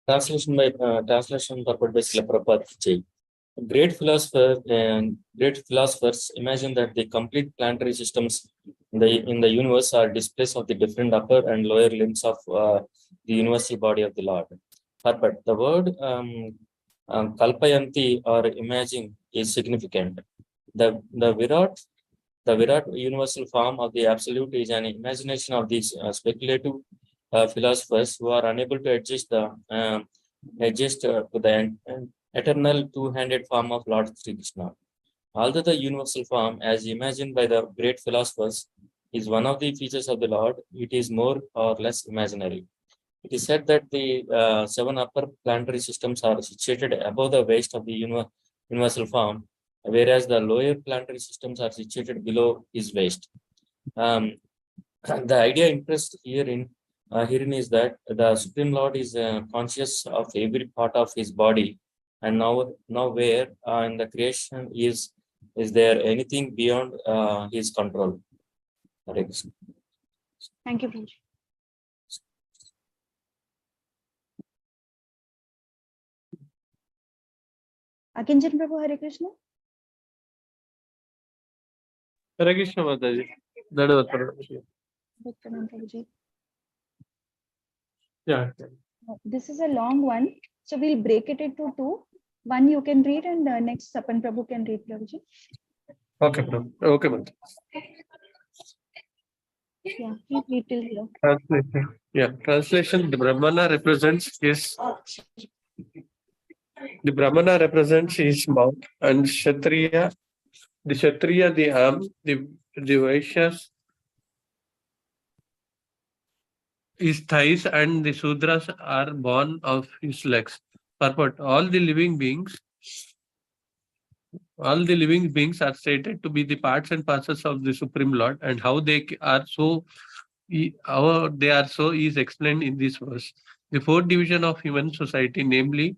Translation purport by Srila Prabhupada. Great philosophers imagine that the complete planetary systems in the universe are displays of the different upper and lower limbs of the universal body of the Lord. But the word kalpayanti or imagine is significant. The Virat universal form of the absolute is an imagination of these speculative philosophers who are unable to adjust to the eternal two-handed form of Lord Sri Krishna. Although the universal form, as imagined by the great philosophers, is one of the features of the Lord, it is more or less imaginary. It is said that the 7 upper planetary systems are situated above the waist of the universal form, whereas the lower planetary systems are situated below his waist. The idea impressed herein is that the Supreme Lord is conscious of every part of his body, and now where in the creation is there anything beyond his control? Thank you, Prabhu. Akinjan Prabhu, Hare Krishna. Hare Krishna Mataji. Yeah. This is a long one, so we'll break it into two. One you can read, and next Sapan Prabhu can read, Prabhuji. Okay, bro. Okay, Mataji. Yeah, please read till here. Translation. Yeah, translation. The Brahmana represents his mouth, and Kshatriya, the arm, the Vaishyas, his thighs, and the Sudras are born of his legs. Purport: all the living beings are stated to be the parts and parcels of the Supreme Lord, and how they are so is explained in this verse. The fourth division of human society, namely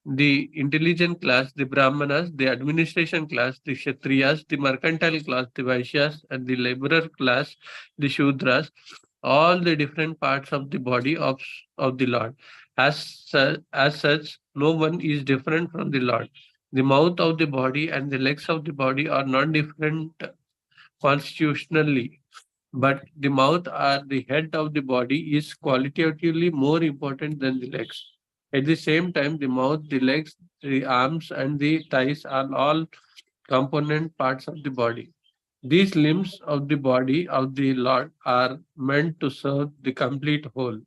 the intelligent class, the Brahmanas, the administration class, the Kshatriyas, the mercantile class, the Vaishyas, and the laborer class, the Shudras, all the different parts of the body of the Lord. As such, no one is different from the Lord. The mouth of the body and the legs of the body are not different constitutionally, but the mouth or the head of the body is qualitatively more important than the legs. At the same time, the mouth, the legs, the arms, and the thighs are all component parts of the body. These limbs of the body of the Lord are meant to serve the complete whole.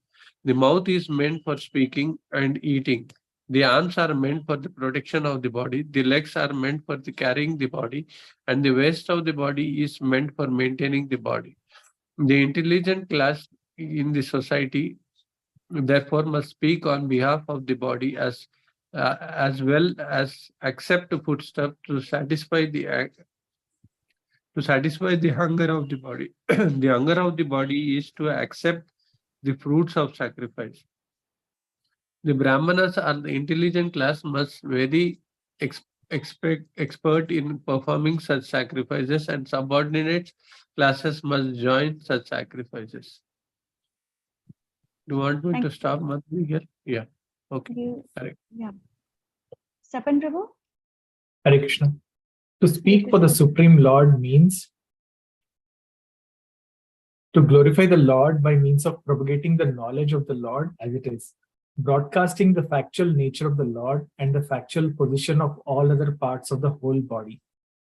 The mouth is meant for speaking and eating. The arms are meant for the protection of the body. The legs are meant for the carrying the body, and the waist of the body is meant for maintaining the body. The intelligent class in the society therefore must speak on behalf of the body as well as accept foodstuff to satisfy the hunger of the body. The hunger of the body is to accept the fruits of sacrifice. The Brahmanas are the intelligent class must very expert in performing such sacrifices, and subordinate classes must join such sacrifices. Do you want me to stop, Madhuri, here? Yeah. Okay. Correct. Yeah. Sapan Prabhu? Hare Krishna. To speak for the Supreme Lord means to glorify the Lord by means of propagating the knowledge of the Lord as it is, broadcasting the factual nature of the Lord and the factual position of all other parts of the whole body.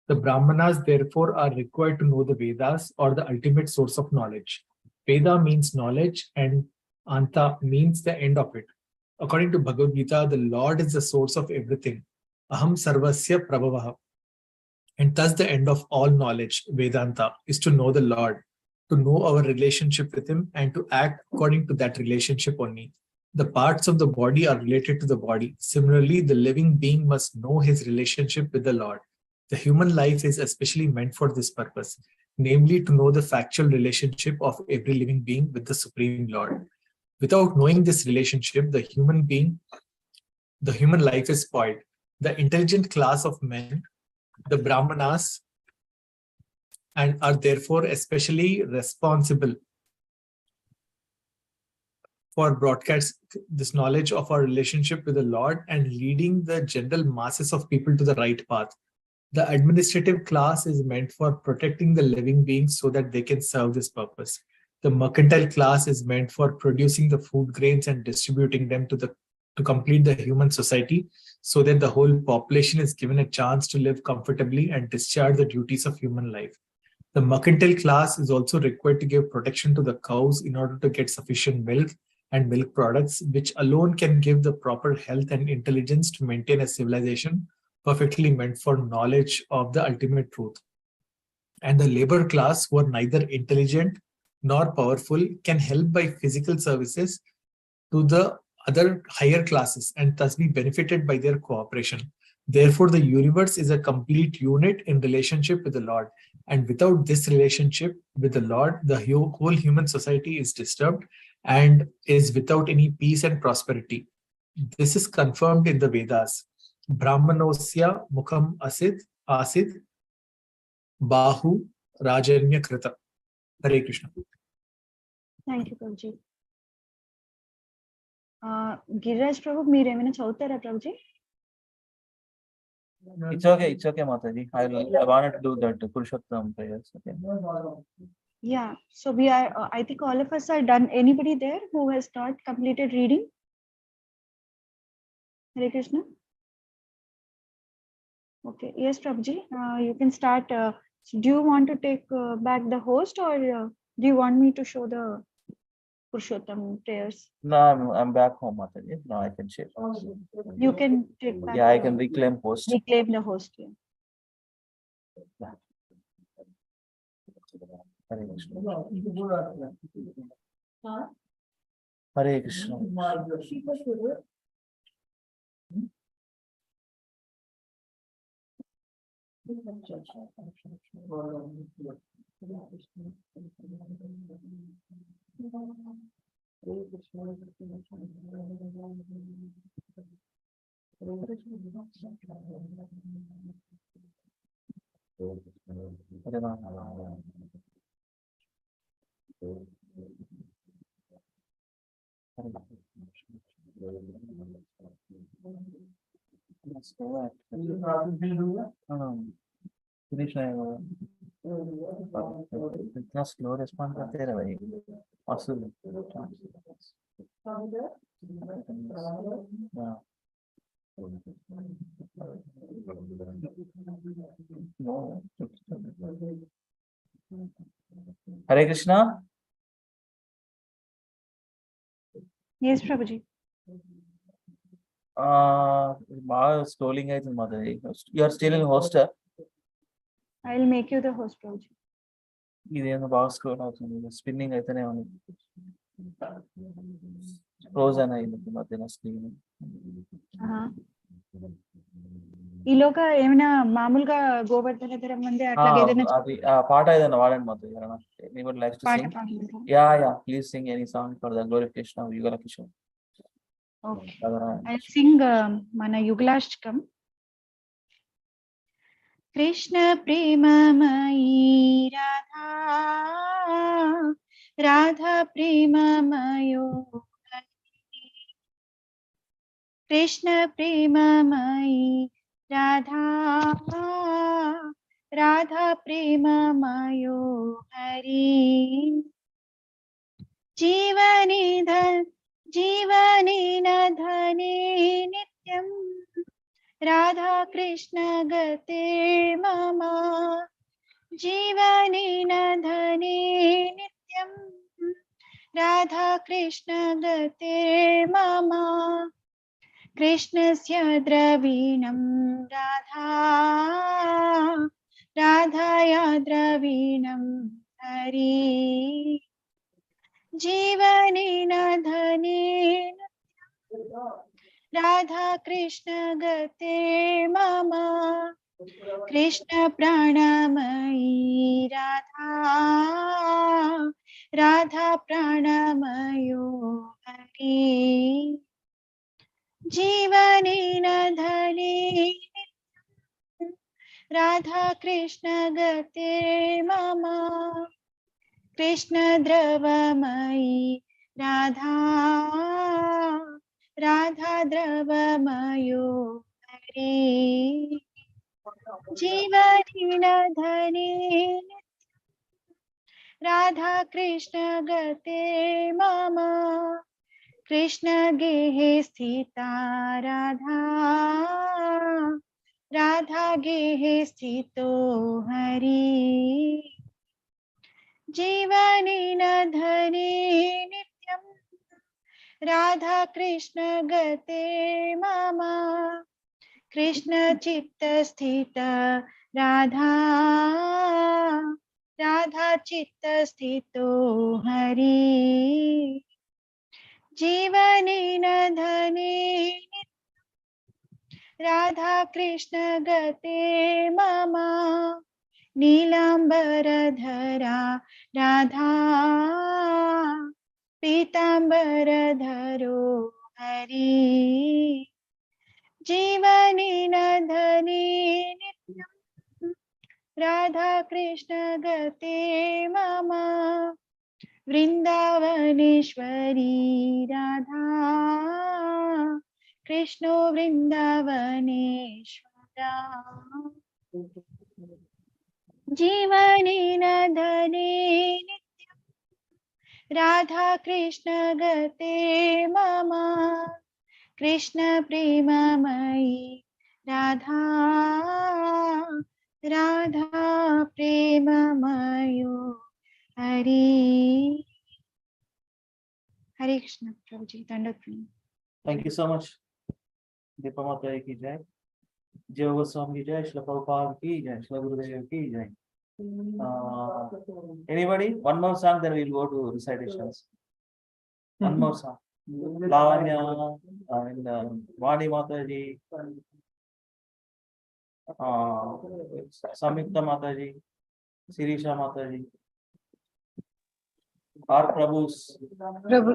The Brahmanas therefore are required to know the Vedas, or the ultimate source of knowledge. Veda means knowledge and Anta means the end of it. According to Bhagavad Gita, the Lord is the source of everything. Aham sarvasya prabhavaha. And thus the end of all knowledge, Vedanta, is to know the Lord, to know our relationship with Him, and to act according to that relationship only. The parts of the body are related to the body. Similarly, the living being must know his relationship with the Lord. The human life is especially meant for this purpose, namely to know the factual relationship of every living being with the Supreme Lord. Without knowing this relationship, the human life is spoiled. The intelligent class of men, the Brahmanas, and are therefore especially responsible for broadcast this knowledge of our relationship with the Lord and leading the general masses of people to the right path. The administrative class is meant for protecting the living beings so that they can serve this purpose. The mercantile class is meant for producing the food grains and distributing them to complete the human society, so that the whole population is given a chance to live comfortably and discharge the duties of human life. The mercantile class is also required to give protection to the cows in order to get sufficient milk and milk products, which alone can give the proper health and intelligence to maintain a civilization perfectly meant for knowledge of the ultimate truth. And the labor class, who are neither intelligent nor powerful, can help by physical services to the other higher classes and thus be benefited by their cooperation. Therefore, the universe is a complete unit in relationship with the Lord. And without this relationship with the Lord, the whole human society is disturbed and is without any peace and prosperity. This is confirmed in the Vedas. Brahmanosya mukham asid bahu rajanya krita. Hare Krishna. Thank you, Prabhuji. Giriraj Prabhu, మీరు ఏమైనా చదువుతారా Prabhuji? It's okay, Mataji. I wanted to do that Purushottam prayers. Okay. Yeah, so we are, I think all of us are done. Anybody there who has not completed reading? Hare Krishna. Okay, yes, Prabhuji, you can start. Do you want to take back the host, or do you want me to show the Purushottam prayers? No, I'm back home, Mataji. Now I can share. You can take back. Yeah, I can reclaim host. Reclaim the host. Yeah. Hare Krishna. Hare Krishna. इतना slow response करते रहे भाई असुल Hare Krishna Yes, Prabhuji. బాగా scrolling అవుతుంది మాది you are still in hostel I will make you the host, Prabhuji. ఇదేమో బాగా స్క్రోల్ అవుతుంది స్పిన్నింగ్ అయితేనే ఉంది క్లోజ్ అని అయింది మధ్యన స్క్రీన్ ఈలోగా ఏమైనా మామూలుగా గోవర్ధన ధరం ఉంది అట్లాగే ఏదైనా అది పాట ఏదైనా వాడండి మాతో వి వుడ్ లైక్ టు పాట సింగ్ పాడండి. Yeah please sing any song for the glorification of Yugal Kishore Okay. I'll sing mana Yuglashtokam. Krishna premamayi Radha, Radha premamayo Hari. Krishna premamayi Radha, Radha premamayo Hari. जीवनी न धने नित्यं राधा कृष्ण गते मम जीवनी न धने नित्यं राधा कृष्ण गते मम कृष्णस्य द्रवीणं राधा राधाया द्रवीणं हरि जीवनी न धने राधा कृष्ण गते मम कृष्ण प्राणमयी राधा राधा प्राणमयो हरि जीवनी न धने राधा कृष्ण गते मम कृष्ण द्रवमयी राधा राधा द्रवमयो हरि जीवनी न धने राधा कृष्ण गते मम कृष्ण गेहे स्थिता राधा राधा गेहे स्थितो हरि जीवनी न धने नित्यं राधा कृष्ण गते मम कृष्ण चित्त स्थित राधा राधा चित्त स्थितो हरि जीवनी न धने राधा कृष्ण गते मम नीलांबरधरा राधा पीतांबरधरो हरि जीवनी न धने नित्यं राधा कृष्ण गते मम वृंदावनेश्वरी राधा कृष्णो वृंदावनेश्वरी जीवनेन धने नित्यं राधा कृष्ण गते मम कृष्ण प्रेममयी राधा राधा प्रेममयो हरि हरे कृष्ण प्रभु जी दंडवत प्रणाम। Thank you so much. Deepa Mata ki jai. Jai Goswami ki jai. Shri Prabhupada ki jai. Shri Gurudev ki jai. Anybody? One more song, then we'll go to recitations. One more song. Lavanya and Vani Mataji, Samyukta Mataji, Sirisha Mataji, our Prabhus. ప్రభు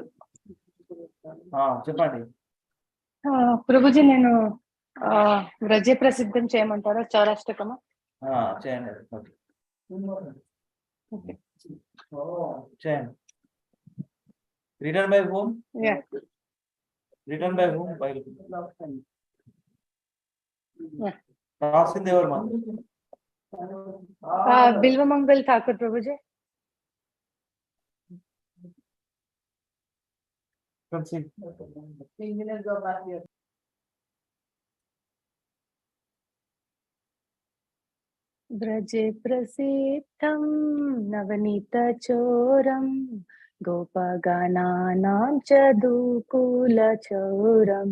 చెప్పండి. ప్రభుజీ నేను వ్రజ ప్రసిద్ధం చేయమంటారా చౌరాష్టకమా? చేయండి. చేయండి. Written by whom? Yeah. Written by whom? By Yeah. రాసింది ఎవరు? బిల్వమంగల్ ఠాకూర్ ప్రభుజీ. व्रजे प्रसिद्धं नवनीत चोरं गोपगानानां च दुकूलचौरं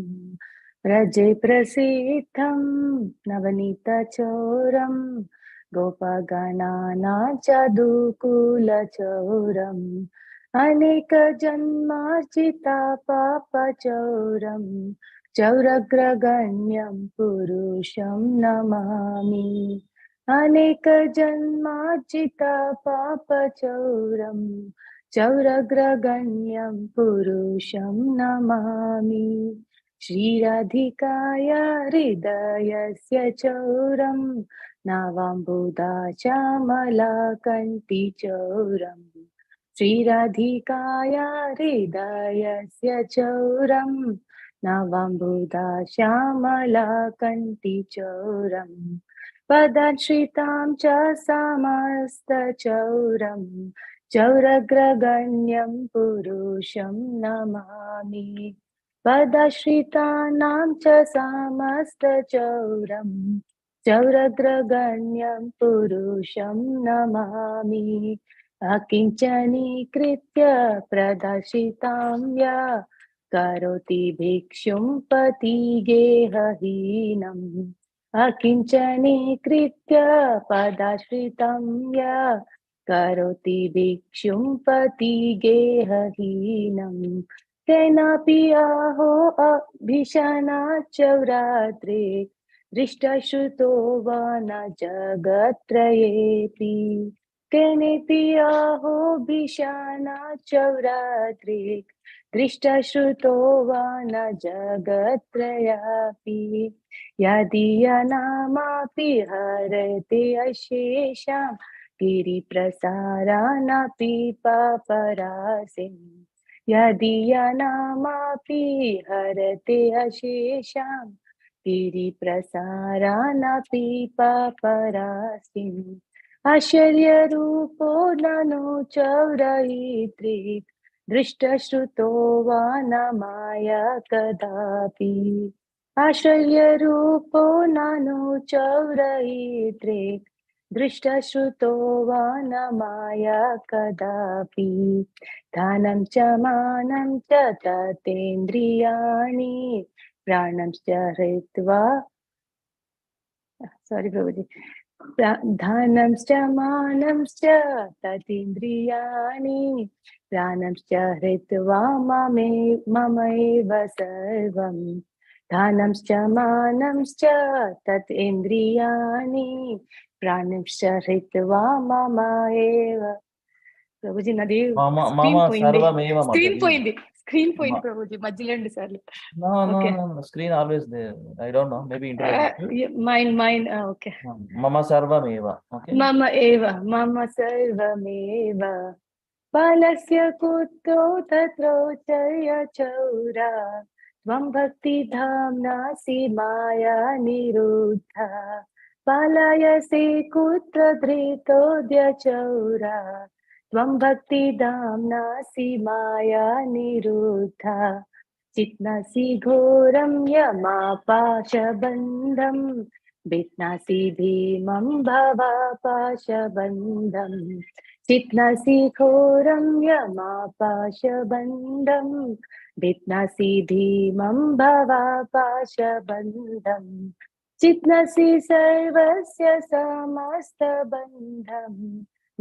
व्रजे प्रसिद्धं नवनीत चोरं गोपगानानां च दुकूलचौरम् अनेक जन्मार्जिता पापचौरं चौरग्रगण्यं पुरुषं नमामि अनेक जन्मार्जिता पापचौरं चौरग्रगण्यं पुरुषं नमामि श्रीराधिकाया हृदयस्य चौरं नावाम्बुदा चामलाकण्ठी चौरम् श्रीराधिकाया हृदयस्य चौरं नवाम्बुदा श्यामलाकण्ठी चौरम् पदाश्रितां च समस्तचौरं चौरग्रगण्यं पुरुषं नमामि पदाश्रितानां च समस्तचौरं चौरग्रगण्यं पुरुषं नमामि अकिञ्चनीकृत्य प्रदर्शितां या करोति भिक्षुं पतिगेहहीनम् अकिञ्चनीकृत्य पदाश्रितं या करोति भिक्षुं पतिगेहहीनम् तेनापि आहो भीषणाचौरात्रे दृष्टश्रुतो वा न जगत्त्रयेऽपि केनेपि आहो भीषणाचौरात्रे दृष्टश्रुतो वा न जगत्त्रयापि यदीयनामापि हरते अशेषां गिरिप्रसारानपि पापरासिं यदीयनामापि हरते अशेषां गिरिप्रसारानपि पापरासिम् आश्चर्यरूपो ननु चौरयित्रिक् दृष्टश्रुतो वा न माया कदापि आश्चर्यरूपो ननु चौरयित्रिक् दृष्टश्रुतो वा न माया कदापि दानं च मानं च ततेन्द्रियाणि प्राणं च हृत्वा प्रभुजी धनंश्च मानंश्च ततीन्द्रियाणि प्राणंश्च हृत्वा ममैव सर्वं धनंश्च मानंश्च ततीन्द्रियाणि प्राणंश्च हृत्वा मम एव ప్రభుజీ నాది స్క్రీన్ పోయింది ప్రభుజీ మధ్యలో 2 సార్లు. Screen always there. I don't know, maybe internet. Mine. Okay. Mama sarvameva. Okay. Mama sarvameva. Balasya kutto tatro chaya chaura त्वं भक्तिधाम्नासि माया निरुद्धा पालयसि कुत्र धृतोऽद्यचौरा त्वं भक्तिधाम्नासि माया निरुद्धा चित्नासि घोरं यमापाशबन्धं भित्नासि भीमं भवापाशबन्धं चित्नासि घोरं यमापाशबन्धं भित्नासि भीमं भवापाशबन्धं चित्नासि सर्वस्य समस्तबन्धं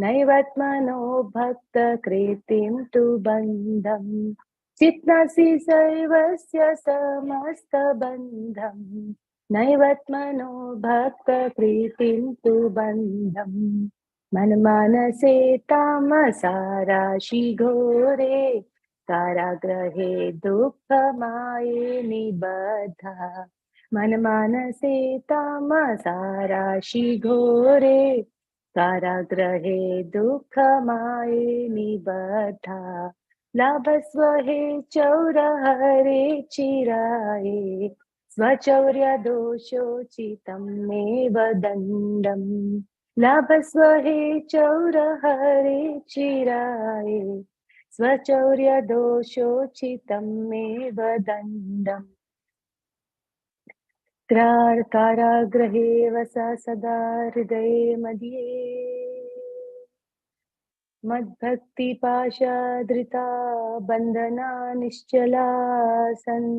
नैवत्मनो भक्तकृतिं तु बन्धं चित्नासि सर्वस्य समस्तबन्धं नैवत्मनो भक्तप्रीतिं तु बन्धं मनमानसे तामसा राशि घोरे कारागृहे दुःखमाये निबद्धा मनमानसे तामसा राशि घोरे कारागृहे दुःखमाये निबद्धा लाभस्व हे चौरहरे चिराये स्वचौर्यदोषोचितं मेव दण्डम् लाभस्व हे चौरहरे चिराये स्वचौर्यदोषोचितं मेव दण्डम् कारागृहे वस सदा हृदये मध्ये मद्भक्तिपाशाधृता बन्धना निश्चला सन्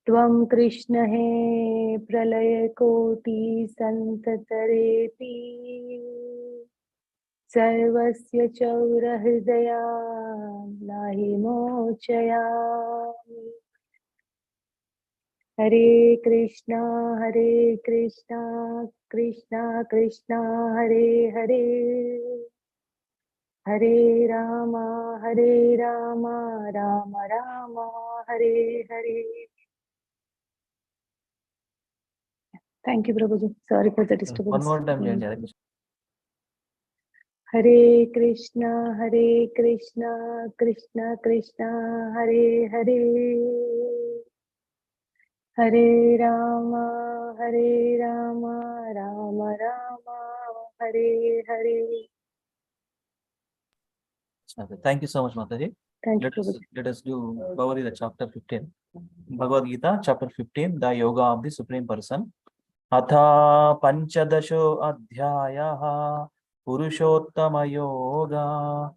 त्वं कृष्ण हे प्रलयकोटि सन्ततरेति सर्वस्य चौरहृदया नाहि मोचयामि हरे Krishna Krishna Krishna Hare Hare Hare Ram Ram Ram Hare Hare. Thank you, Prabhuji. Sorry for the disturbance. One more time, Hare Krishna. Hare Krishna, Krishna Krishna, Hare Hare. Hare Rama, Rama Rama, Hare Hare. Thank you so much, Mataji. Let us do Bhagavad Gita chapter 15. Bhagavad Gita chapter 15, the Yoga of the Supreme Person. Atha Panchadasho Adhyayaha Purushottam Yoga.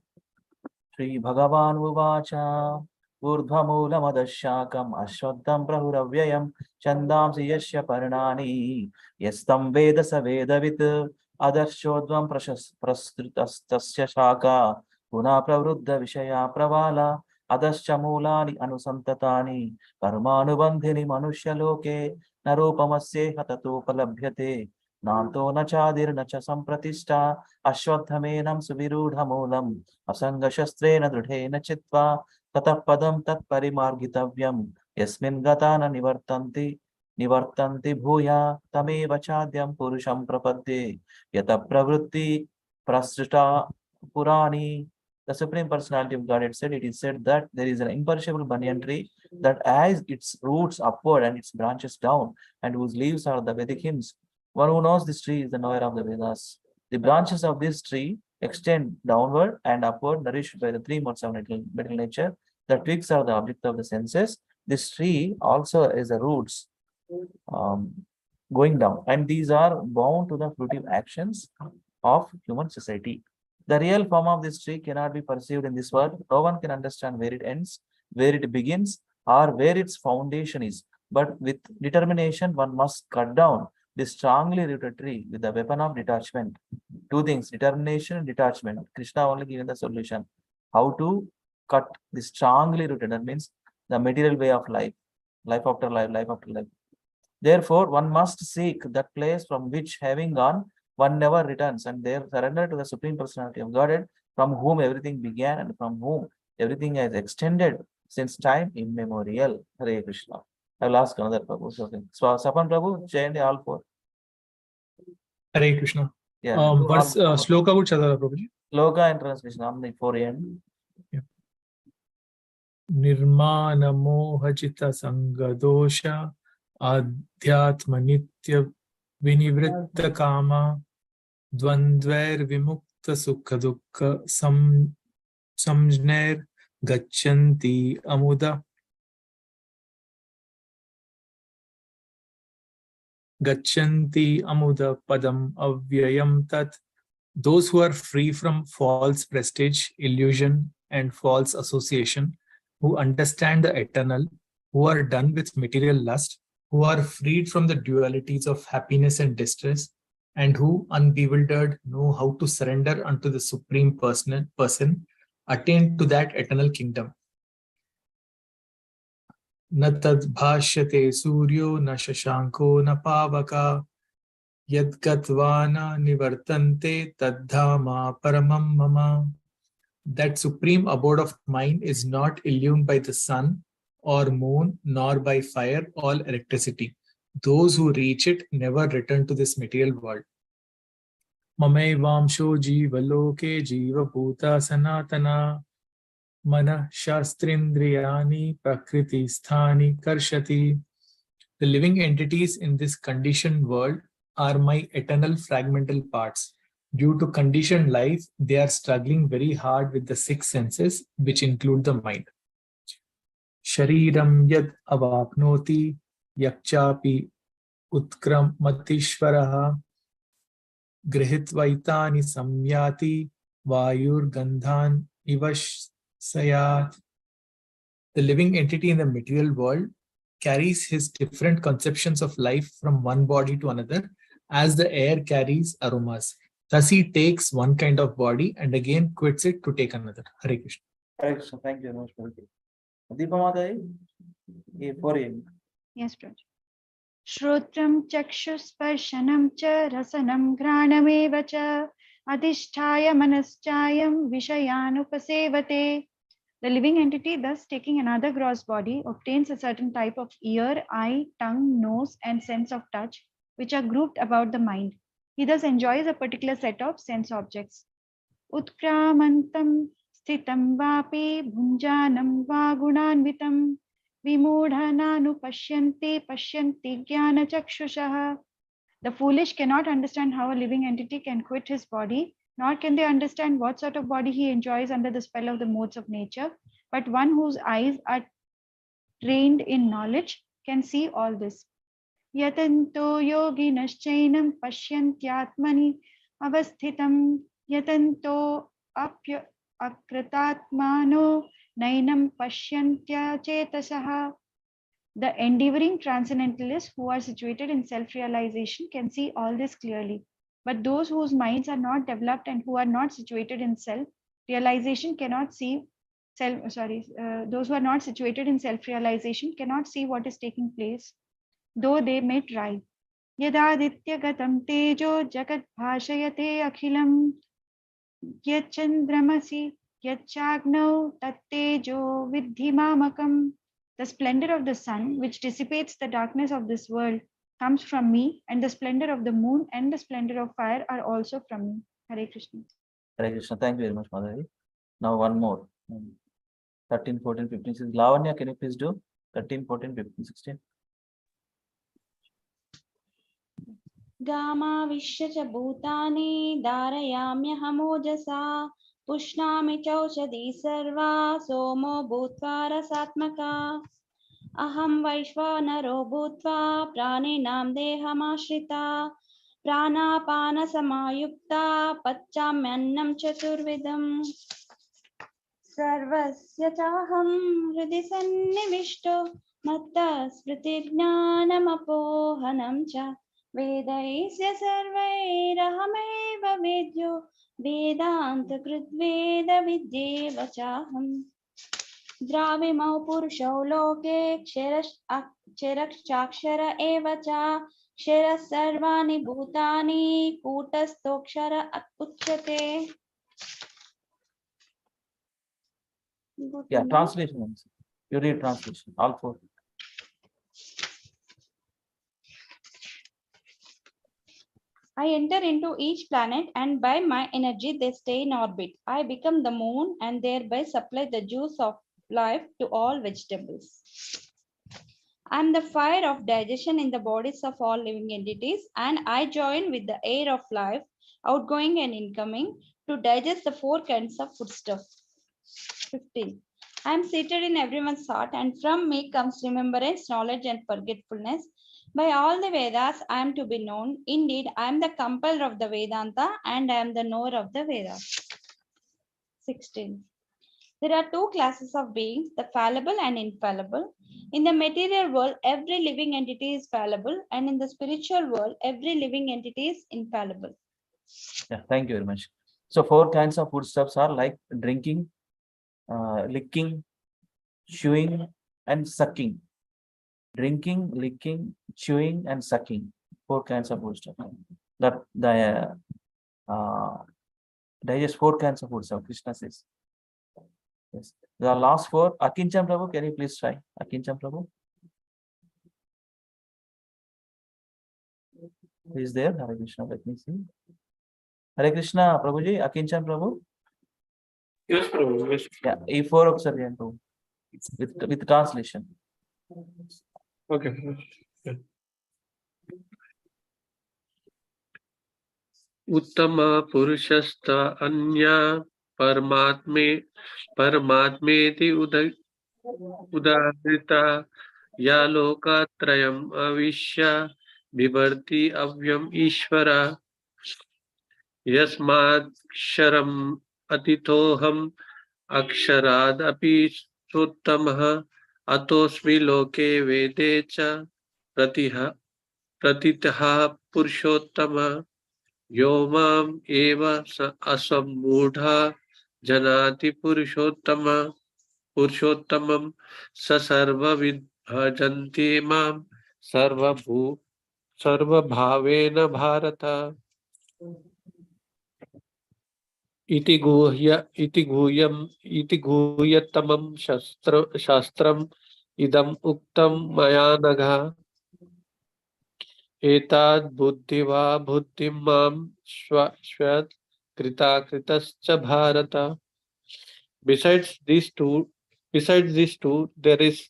Shri Bhagavan Uvacha Urdhvamulam Ashwaddham Prahuravyayam Chandamsi Yasya Parnani Yastam Veda Savedavit Adarshotvam Prastastasya Shaka Puna Pravruddha Vishaya Pravala Adascha Mulani Anusantatani Karmanubandhini Manushya Loke Narupamasye Hatatopalabhyate Nanto Nachadir Nacha Sampratishta Ashwadhamenam Suvirudhamulam Asanga Shastrena Drudhena Chitva Tatah Padam Tat Parimargitavyam Yasmin Gatana Nivartanti Bhuya Tameva Chadyam Purusham Prapadde Yata Pravrutti Prasrita Purani. The Supreme Personality of Godhead said, it is said that there is an imperishable banyan tree that has its roots upward and its branches down, and whose leaves are the Vedic hymns. One who knows this tree is the knower of the Vedas. The branches of this tree extend downward and upward, nourished by the three modes of material nature. The twigs are the object of the senses. This tree also is the roots going down, and these are bound to the fruitive actions of human society. The real form of this tree cannot be perceived in this world. No one can understand where it ends, where it begins, or where its foundation is. But with determination, one must cut down this strongly rooted tree with the weapon of detachment. Two things, determination and detachment. Krishna only given the solution. How to cut this strongly rooted, that means the material way of life, life after life, life after life. Therefore, one must seek that place from which, having gone, one never returns, and there surrender to the Supreme Personality of Godhead, from whom everything began and from whom everything has extended since time immemorial. Hare Krishna. I will ask another Prabhu. So, Sapan Prabhu, chant all four. Hare Krishna. Yeah. Verse Sloka would chadara Prabhuji. Sloka and translation on the 4 end. Nirmana mohajita sangadosha adhyatma nitya vinivritta kama dvandvair vimukta sukha dukkha samjnair gachanti amuda padam avyayam tat. Those who are free from false prestige, illusion, and false association, who understand the eternal, who are done with material lust, who are freed from the dualities of happiness and distress, and who, unbewildered, know how to surrender unto the Supreme Person, attain to that eternal kingdom. Na tad bhashyate suryo na shashanko na pavaka yadgatvana nivartante tadhama paramam mama. That supreme abode of mine is not illumined by the sun or moon nor by fire or electricity. Those who reach it never return to this material world. Mamevamsho jiva loke jiva bhuta sanatana mana shastrindriyani prakriti sthani karshati. The living entities in this conditioned world are my eternal fragmental parts. Due to conditioned life, they are struggling very hard with the six senses, which include the mind. Shariram yad avapnoti yakchapi utkramatishvaraha grihitvaitani samyati vayur gandhan ivasayat. The living entity in the material world carries his different conceptions of life from one body to another, as the air carries aromas. Thus he takes one kind of body and again quits it to take another. Hare Krishna. Hare Krishna. Thank you very much, Prabhuji. Deepa Mataji, for him. Yes, Prabhuji. Shrotram chakshusparshanam cha rasanam ghranameva cha adhishthaya manaschayam vishayanupasevate. The living entity, thus taking another gross body, obtains a certain type of ear, eye, tongue, nose, and sense of touch, which are grouped about the mind. He thus enjoys a particular set of sense objects. Utkramantam sthitam vapi bhunjanam va gunanvitam vimudhananu pashyanti jnana chakshushaha. The foolish cannot understand how a living entity can quit his body, nor can they understand what sort of body he enjoys under the spell of the modes of nature. But one whose eyes are trained in knowledge can see all this. Yatanto yoginaschainam pashyantyatmani avasthitam yatanto akratatmano nainam pashyantya chetasaha. The endeavoring transcendentalists who are situated in self-realization can see all this clearly. But those whose minds are not developed and who are not situated in self-realization cannot see those who are not situated in self-realization cannot see what is taking place, though they may try. Yadaditya gatam tejo jagat bhashayate akhilam yachandramasi yachagnau tattejo vidhi mamakam. The splendor of the sun, which dissipates the darkness of this world, comes from me, and the splendor of the moon and the splendor of fire are also from me. Hare Krishna. Hare Krishna. Thank you very much, Madhavi. Now one more. 13, 14, 15, 16. Lavanya, can you please do 13, 14, 15, 16? गामाविश्य च भूतानि धारयाम्यहमोजसा पुष्णामि चौषधी सर्वा सोमो भूत्वा रसात्मका अहं वैश्वानरो भूत्वा प्राणिनां देहमाश्रिता प्राणापानसमायुक्ता पचाम्यन्नं चतुर्विधम् सर्वस्य चाहं हृदि सन्निविष्टो मत्तः स्मृतिज्ञानमपोहनं च वेदैस्य सर्वैरहमेव वेद्यो वेदान्तकृद्वेदविद्येव चाहम् द्राविमौ पुरुषौ लोके क्षरश्चाक्षर एव च क्षरः सर्वाणि भूतानि कूटस्थोऽक्षर उच्यते. Yeah, translation. You read translation, all four. I enter into each planet and by my energy they stay in orbit. I become the moon and thereby supply the juice of life to all vegetables. I am the fire of digestion in the bodies of all living entities, and I join with the air of life, outgoing and incoming, to digest the four kinds of foodstuff. 15. I am seated in everyone's heart, and from me comes remembrance, knowledge, and forgetfulness. By all the Vedas, I am to be known. Indeed, I am the compiler of the Vedanta, and I am the knower of the Vedas. 16. There are two classes of beings, the fallible and infallible. In the material world, every living entity is fallible, and in the spiritual world, every living entity is infallible. Yeah, thank you very much. So 4 kinds of foodstuffs are like drinking, licking, chewing, and sucking. Drinking, licking, chewing, and sucking. 4 kinds of foodstuff. That the digest 4 kinds of foodstuff. Krishna says. Yes. The last 4. Akincham Prabhu, can you please try? Akincham Prabhu. He is there. Hare Krishna. Let me see. Hare Krishna, Prabhuji. Akincham Prabhu. Yes, Prabhu. Yes. Yeah. E4 observation too. With translation. Okay. Uttama Purushasta Anya Paramatmeti Udahrita Ya Lokatrayam Avishya Bibharti Avyam Ishvara Yasmaksharam Atitoham Aksharad Api Suttamah Atosmi Loke Vedecha Pratitaha Purushottama Yomam Eva Asamudha Janati Purushottamam Sasarva Vidhajanti Mam Sarva Bhavena Bharata Iti Guhyatamam Shastram Idam Uktam Mayanagha Etad Buddhiva Buddhimam Shwat Krita Kritascha Bharata. Besides these two, there is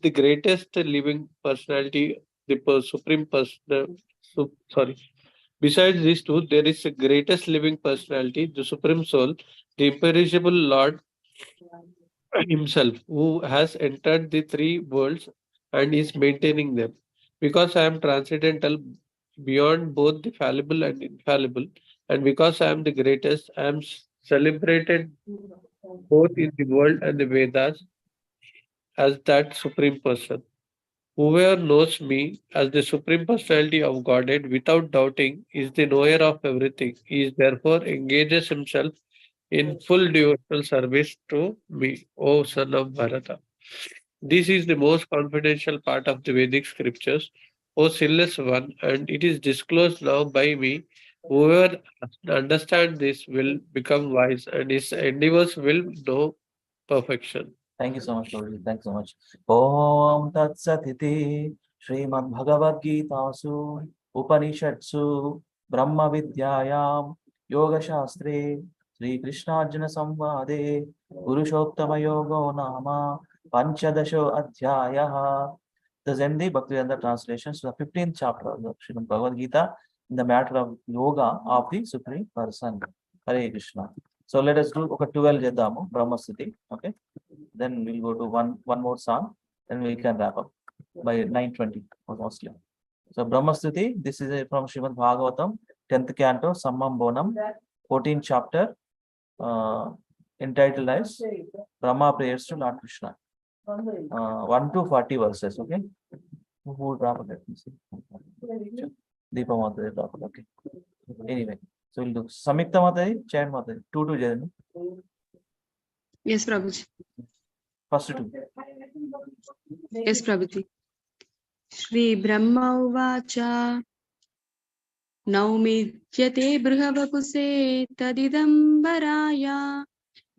the greatest living personality, the supreme person. Besides these two, there is the greatest living personality, the supreme soul, the imperishable Lord himself, who has entered the 3 worlds and is maintaining them. Because I am transcendental beyond both the fallible and infallible, and because I am the greatest, I am celebrated both in the world and the Vedas as that supreme person. Whoever knows me as the supreme personality of Godhead without doubting is the knower of everything. He is therefore engages himself in full devotional service to me, O son of Bharata. This is the most confidential part of the Vedic scriptures, O sinless one, and it is disclosed now by me. Whoever understands this will become wise, and his endeavors will know perfection. Thank you so much, Prabhuji. Thanks so much. Om Tat Satiti Srimad Bhagavad Gita Su Upanishatsu Brahma Vidyayam Yoga Shastre Sri Krishna Arjuna Samvade Purushottama Yogo Nama Panchadasho Adhyaya. This is the Bhaktivedanta translations to the 15th chapter of the Srimad Bhagavad Gita in the matter of yoga of the Supreme Person. Hare Krishna. So let us do 12 Jadamu Brahma Sthiti. Okay. Then we'll go to one more song, then we can wrap up by 9:20 mostly. So Brahma Sthiti, this is from Srimad Bhagavatam, 10th canto, Sammam Bonam, 14th chapter, entitled as Brahma Prayers to Lord Krishna. 1 to 40 verses, okay? Who will drop it? Let me see. Deepa Mataji drop it, okay. Anyway, so we'll do Samikta Mataji, Chayan Mataji, 2 to Jayani. Yes, Prabhuji. First 2. Yes, Prabhuji. Shri Brahma Uvacha Naumidyate Brhavapuse Tadidambaraya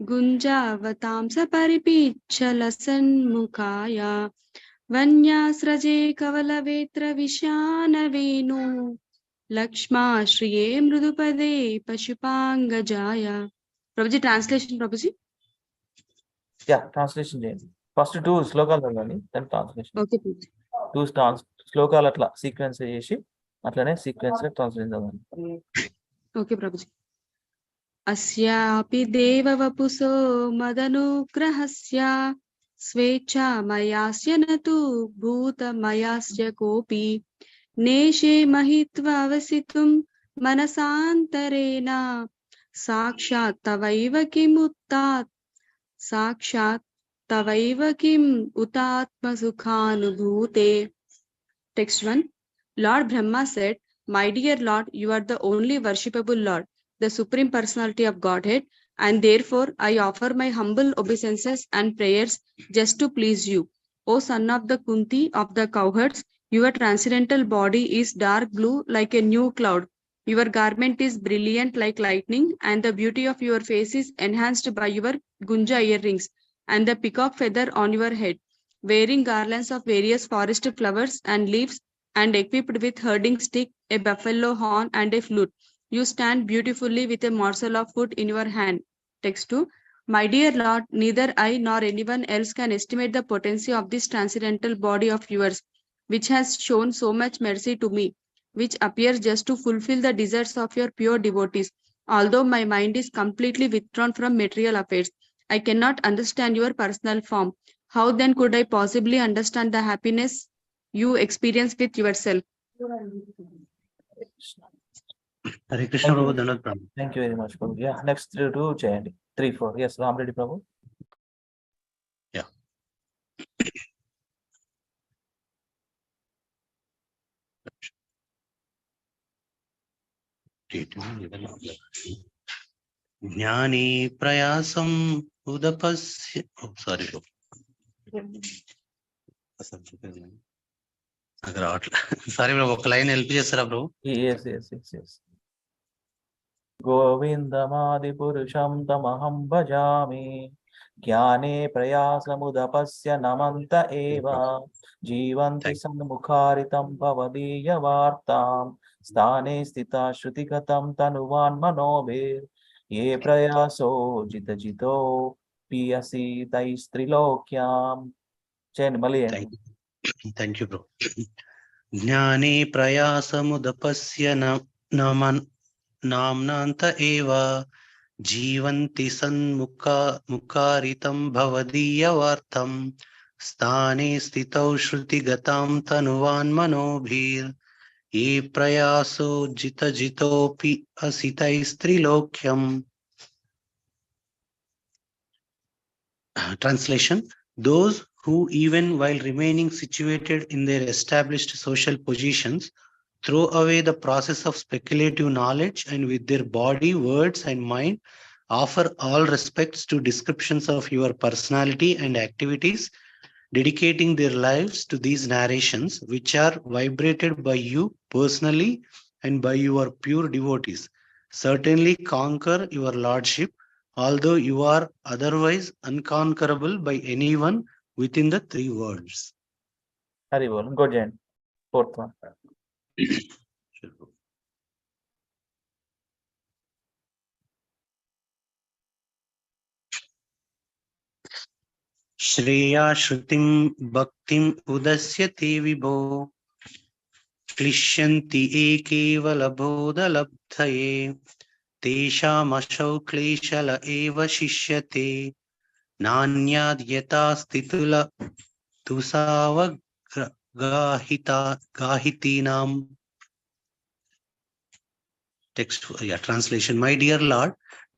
Gunjavatam Saparipichalasan Mukaya Vanyasraje Kavalavetra Vishana Venu Lakshma Shriye Mrudupade Pashupangajaya. Prabhuji, translation, Prabhuji. Yeah, translation చేయండి. First 2 శ్లోకాలు చదవండి, then translation. Okay, Prabhuji. 2 శ్లోకాలు అట్లా sequence చేసి అట్లనే sequence లో translation చదవండి. Okay, Prabhuji. अस्यापि देववपुसो मदनुग्रहस्य स्वेच्छामयास्य न तु भूतमयास्य कोऽपि नेशे महित्वा वसितुं मनसान्तरेण साक्षात् तवैव किम् उतात्मसुखानुभूते. Text 1. Lord Brahma said, "My dear Lord, you are the only worshipable Lord, the Supreme Personality of Godhead, and therefore I offer my humble obeisances and prayers just to please you. O son of the Kunti of the cowherds, your transcendental body is dark blue like a new cloud. Your garment is brilliant like lightning, and the beauty of your face is enhanced by your gunja earrings and the peacock feather on your head. Wearing garlands of various forest flowers and leaves, and equipped with herding stick, a buffalo horn, and a flute, you stand beautifully with a morsel of food in your hand." Text 2. My dear Lord, neither I nor anyone else can estimate the potency of this transcendental body of yours, which has shown so much mercy to me, which appears just to fulfill the desires of your pure devotees. Although my mind is completely withdrawn from material affairs, I cannot understand your personal form. How then could I possibly understand the happiness you experience with yourself? Hare Krishna Prabhu, Dhanad Prabhu. Thank you very much, Prabhu. Yeah, next 2 చేయండి. 3, 4. Yes, Ram Reddy Prabhu. Yeah. జ్ఞాని ప్రయాసం ఉదపస్య. Sorry నాకు రావట్లే. Sorry bro, ఒక line help చేస్తారా bro? Yes. గోవిందమాది పురుషం తమహం భజామి జ్ఞానే ప్రయాసముదపస్య నమంత ఏవ జీవంతి సన్ముఖారితం భవదీయ వార్తాం స్థానే స్థితా శృతిగతం తనువాన్ మనోభిర్ ఏ ప్రయాసో జితో పియసి తైస్త్రిలోక్యాం. చేయండి మళ్ళీ. Thank you bro. జ్ఞానే ప్రయాసముదపస్య నామ్నాంత ఏవ జీవంతి సన్ముఖారితం భవదీయవార్తం స్థానే స్థితౌ శృతిగతాం తనువాన్ మనోభిర్ ఏ ప్రయాసో జితోపి అసితైస్త్రిలోక్యం. Translation: those who, even while remaining situated in their established social positions, throw away the process of speculative knowledge and with their body, words, and mind offer all respects to descriptions of your personality and activities, dedicating their lives to these narrations, which are vibrated by you personally and by your pure devotees, certainly conquer your lordship, although you are otherwise unconquerable by anyone within the 3 worlds. Hari bol. Go Jen. 4th one. Shreya श्रुतिं भक्तिं उदस्यते विभो क्लिश्यन्ति एकेवलबोधलब्धये तेषामशौ क्लेशल एव शिष्यते नान्याद्यथा स्थितुल तुसावगाहितीनाम्. Text, translation: My dear Lord,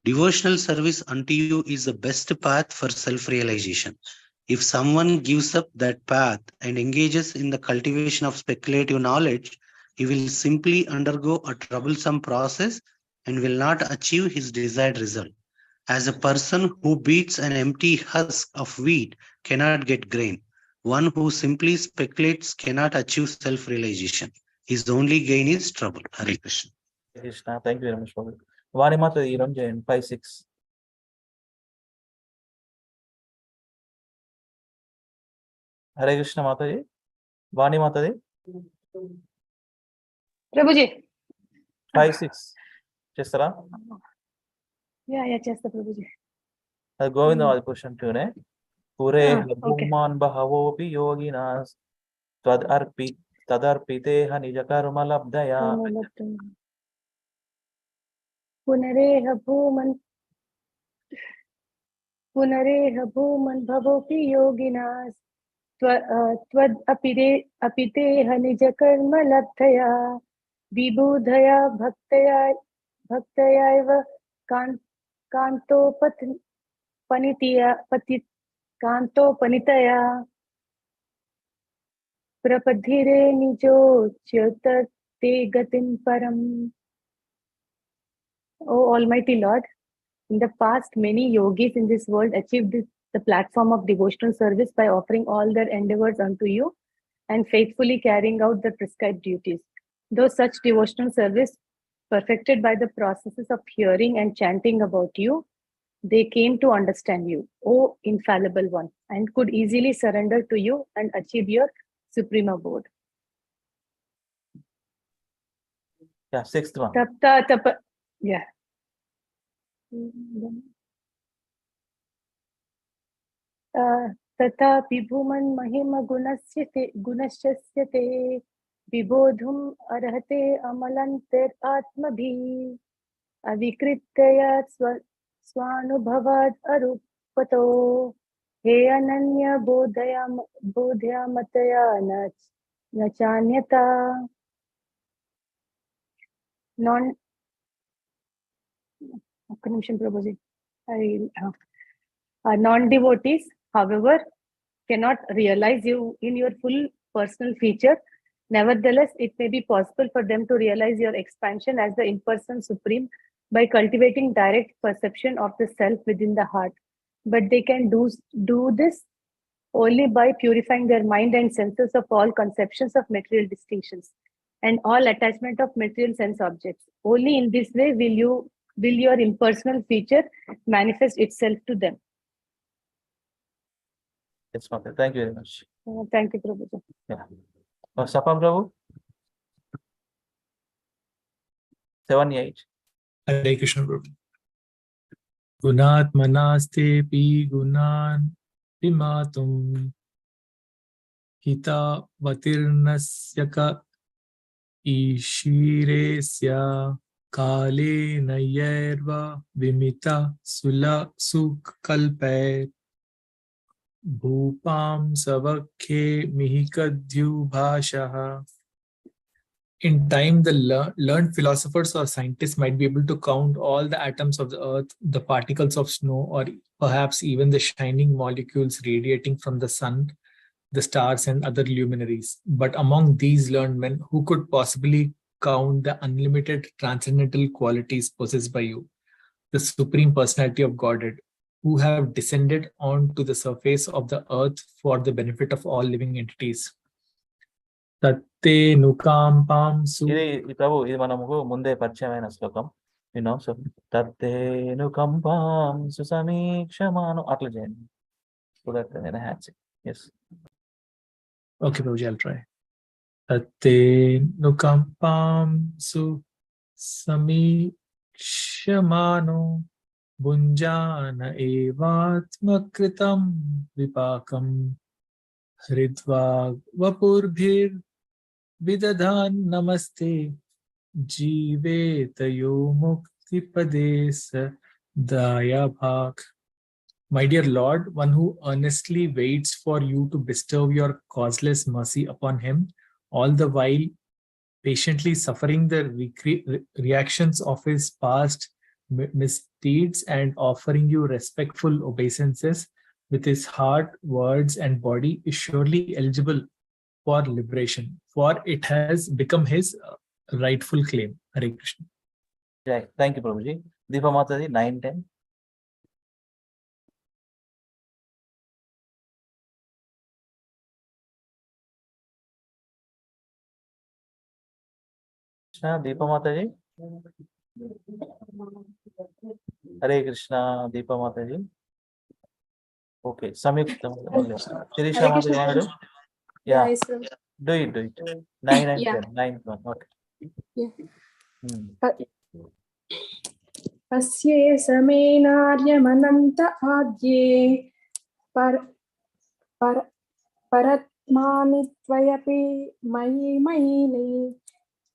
devotional service unto you is the best path for self-realization. If someone gives up that path and engages in the cultivation of speculative knowledge, he will simply undergo a troublesome process and will not achieve his desired result. As a person who beats an empty husk of wheat cannot get grain, one who simply speculates cannot achieve self-realization. His only gain is trouble. Hare Krishna. Krishna, thank you very much for it. Vani Mata ఈ రోజు చేయండి. 5, 6. హరే కృష్ణ మాతాజీ. వాణి మాతాజీ. ప్రభుజీ 5, 6 చేస్తారా? Yeah చేస్తా ప్రభుజీ. అది గోవిందవాది question 2నే. पुरे Okay. भूमान् बहवोऽपि योगिनः तदर्पितेह निजकर्मलब्धया. पुनरेह भूमन् भवोऽपि योगिनः त्वदपितेह निजकर्मलब्धया विबुधया भक्तयैव कान्तोपनितया प्रपद्धिरे निजोच्युत ते गतिं परम्. O Almighty Lord, in the past, many yogis in this world achieved the platform of devotional service by offering all their endeavors unto you and faithfully carrying out their prescribed duties. Though such devotional service, perfected by the processes of hearing and chanting about you, they came to understand you, O infallible one, and could easily surrender to you and achieve your supreme abode. Yeah, sixth one. Yeah. तथापि भूमन् गुणस्य ते विबोधुम् अर्हते अमलन्तेरात्मभिः अविकृत्य स्वानुभवाद् अरूपतो हे अनन्य बोधया मतया न चान्यता. Non-devotees, however, cannot realize you in your full personal feature. Nevertheless, it may be possible for them to realize your expansion as the impersonal supreme by cultivating direct perception of the self within the heart. But they can do this only by purifying their mind and senses of all conceptions of material distinctions and all attachment of material sense objects. Only in this way will your impersonal feature manifest itself to them. Yes, Mother. Thank you very much. Thank you, Prabhuji. Yeah. Sapam Prabhu. 7-8. Hare Krishna Prabhu. Gunatmanaste pi gunan vimatum hita vatirnasyaka ishiresya kale nayerva vimita sukalpair bhupam savakhe mihikadhyubhashaha. In time, the learned philosophers or scientists might be able to count all the atoms of the earth, the particles of snow, or perhaps even the shining molecules radiating from the sun, the stars, and other luminaries. But among these learned men, who could possibly count the unlimited transcendental qualities possessed by you, the Supreme Personality of Godhead, who have descended onto the surface of the earth for the benefit of all living entities? Tatte nukampam su. ఇది ప్రభు ఇది మనకు ముందే పరిచయమైన శ్లోకం so తత్తే నుకంపాం సుసమీక్షమాను అట్లా చేయండి so that నేను hats yes. Okay, Prabhuji, I'll try. Tatte nukampam su samikshamano bunjana evatmakritam vipakam hridva vapurbhir vidadhan namaste jivetayo mukti padesa daya bhak. My dear Lord, one who earnestly waits for you to bestow your causeless mercy upon him, all the while patiently suffering the reactions of his past misdeeds and offering you respectful obeisances with his heart, words, and body, is surely eligible for liberation, for it has become his rightful claim. Hare Krishna. Jai. Thank you, Prabhuji. Deepa Mataji, 9-10. Deepa Mataji. Hare Krishna, Deepa Mataji. Okay, Samyukta. Shirisha Mataji, want to do? Yeah. Yes, Do it. 9 and Yeah. 10. 9th one. Okay. Yeah. अस्ये समेनार्यमनन्त आद्ये Paratmani tvayapi mayini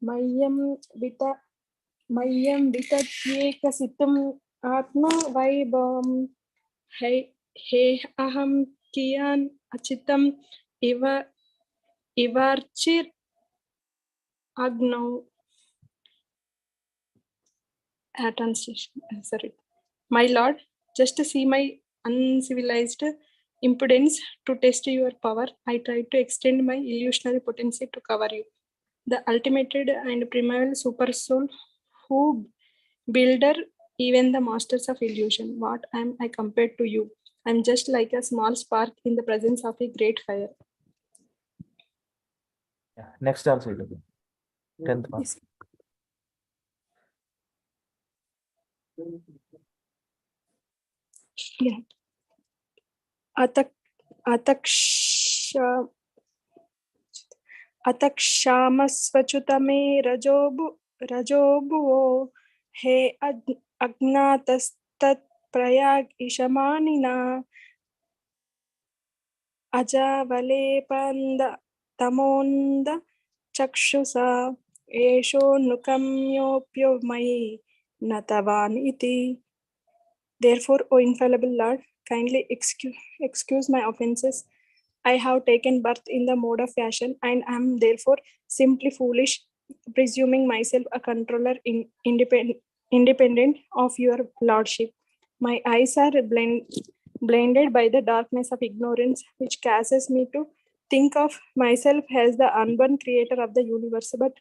mayam vitatyekasitam atma vaibhavam he aham kiyan achitam ivarchir agnav. Translation. Sorry. My lord, just to see my uncivilized impudence to test your power, I tried to extend my illusionary potency to cover you. The ultimated and primeval super soul who builder even the masters of illusion. What am I compared to you? I'm just like a small spark in the presence of a great fire. Yeah. Next also, 10th one. Yes. Yeah. अतक्षामस्वच्युत मे रजोभुवो हे अज्ञातस्तत्प्रयाग ईशमानिना अजावलेपन्द तमोन्द चक्षुषा एषोऽनुकम्योऽप्यो मयि न तवान् इति. Therefore, O infallible Lord, kindly excuse my offenses. I have taken birth in the mode of fashion and am therefore simply foolish, presuming myself a controller independent of your lordship. My eyes are blinded by the darkness of ignorance, which causes me to think of myself as the unborn creator of the universe. But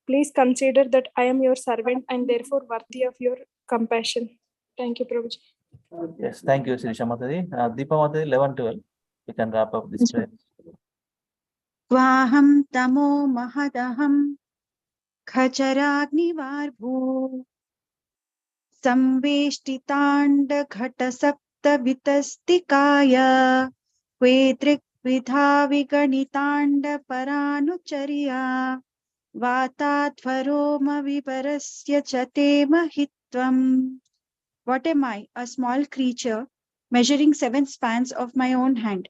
please consider that I am your servant and therefore worthy of your compassion. Thank you, Prabhuji. Yes, thank you, Sri Shamatadi. Deepa Matadi, 11-12. You can wrap up this prayer. Tvaham tamo mahadaham khacharagnivarbhu samveshtitanda ghata sapta vitastikaya vedrik vidha viganitanda paranucharya vatatvaroma viparasya chate mahitvam. What am I? A small creature measuring 7 spans of my own hand.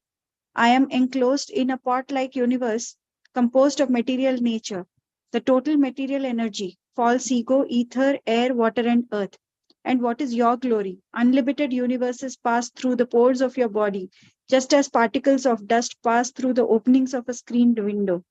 I am enclosed in a pot-like universe composed of material nature, the total material energy, false ego, ether, air, water, and earth. And what is your glory? Unlimited universes pass through the pores of your body, just as particles of dust pass through the openings of a screened window.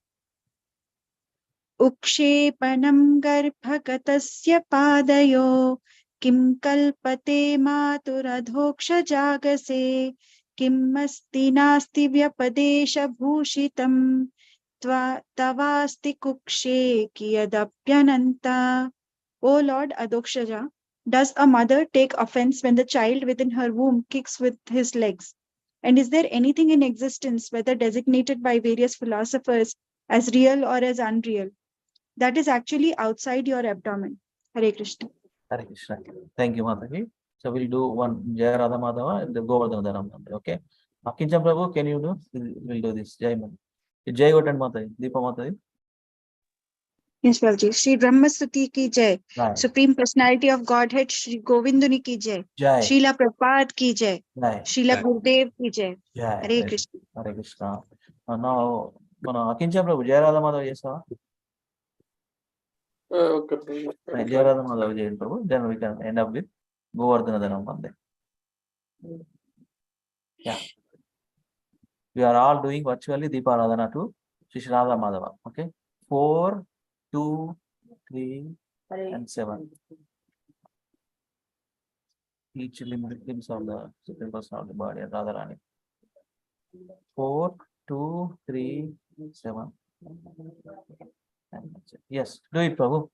Ukshepanam garbhagatasya padayo kim kalpate maturadhoksha jagase kim asti nasti vyapadesha bhushitam tavasti kukshe kiyadapyananta. O Lord Adhokshaja, does a mother take offense when the child within her womb kicks with his legs? And is there anything in existence, whether designated by various philosophers as real or as unreal, that is actually outside your abdomen? Hare Krishna. Hare Krishna. Thank you, Mataji. So we'll do one Jaya Radha Madhava and the Govardhana Dharam. Okay. Akincham Prabhu, can you do? We'll do this. Jai Man. Jai Gotan Mataji. Deepa Mataji. Yes, Prabhuji. Shri Brahmasuti ki jai. Jai. Supreme Personality of Godhead, Shri Govinduni ki jai. Jai. Srila Prabhupada ki jai. Jai. Srila Gurudev ki jai. Jai. Hare Krishna. Hare Krishna. Now, Akincham Prabhu, Jaya Radha Madhava, yes, sir. Okay. Jaya Radha Madhava, Jai Prabhu. Then we can end up with Govardhana Dharam Monday. Yeah. We are all doing virtually Deepa Radhana to Shri Radha Madhava. Okay. 4, 2, 3, and 7. Each glimpse of the Supreme Person of the body and Radharani. 4, 2, 3, 7. Yes, do it, Prabhu.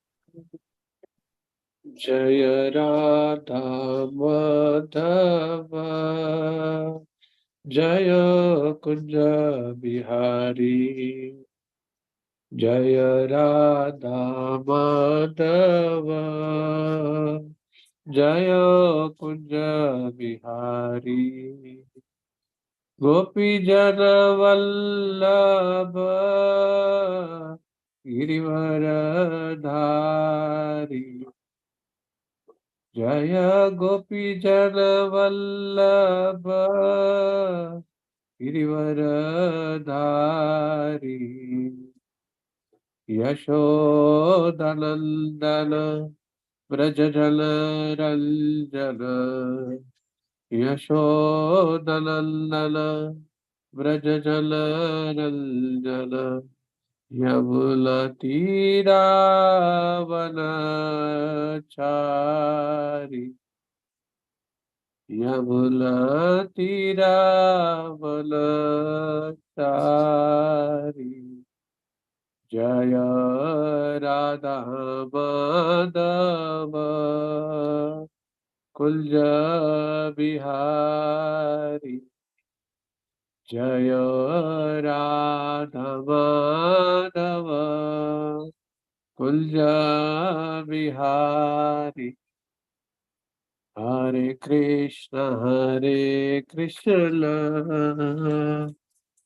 Jaya Radha Madhava Jaya Kunja Bihari Jaya Radha Madhava Jaya Kunja Bihari Gopi Jana Vallabha Girivaradhari Jaya Gopi Jana Vallabha Girivardhari यशोदनंदन Vraj जल रंजन यशोदनंदन व्रज जल रंजन यमुलतीरावनचारि यमुलतीरावनचारि जय राधा माधव कुंज बिहारी जय राधा माधव कुंज बिहारी हरे कृष्ण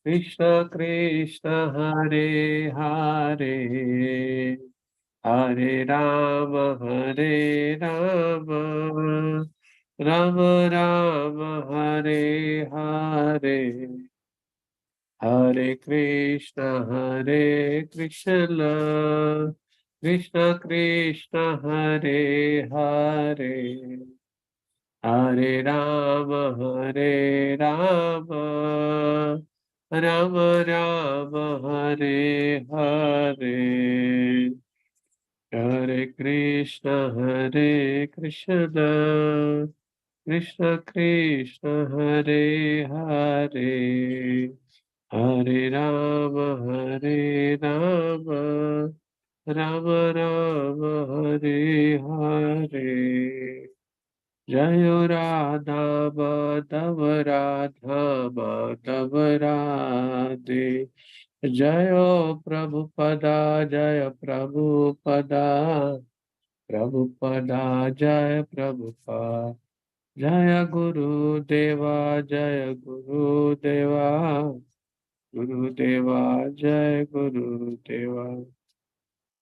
कृष्ण कृष्ण हरे हरे हरे राम राम राम हरे हरे हरे कृष्ण कृष्ण कृष्ण हरे हरे हरे राम राम राम हरे हरे हरे कृष्ण कृष्ण कृष्ण हरे हरे हरे राम राम राम हरे हरे जय राधा माधव राधा माधव राधे जय प्रभुपदा प्रभुपदा जय प्रभुपद जय गुरुदेवा गुरुदेवा जय गुरुदेवा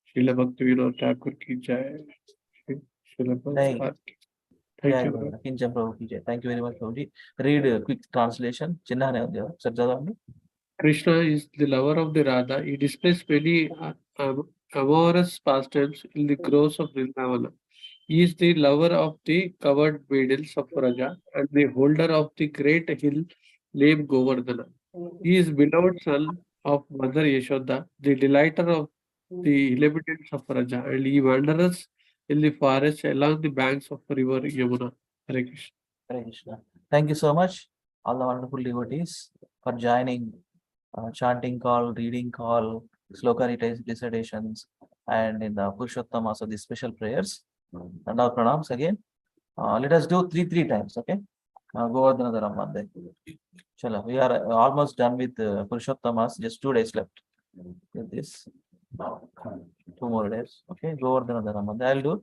श्रील भक्ति विनोद ठाकुर की जय श्रील प्रभुपाद की जय थैंक यू गुरु किंचन प्रभु की जय थैंक यू वेरी मच प्रभु जी रीड क्विक ट्रांसलेशन చిన్ననే ఉంది కదా సర్ చదవండి Krishna is the lover of the Radha. He displays many amorous pastimes in the groves of Vrindavana. He is the lover of the covered maidens of Raja and the holder of the great hill named Govardhana. He is beloved son of Mother Yashoda, the delighter of the inhabitants of Raja, and he wanders in the forest along the banks of the river Yamuna. Hare Krishna. Hare Krishna. Thank you so much, all the wonderful devotees, for joining chanting call, reading call, Sloka recitations, and in the Purushottam also the special prayers. And our pranams again. Let us do three times, okay? Govardhana Dharam Vande. Chala, we are almost done with Purushottamas, just 2 days left. With this, 2 more days, okay? Govardhana Dharam Vande. I'll do.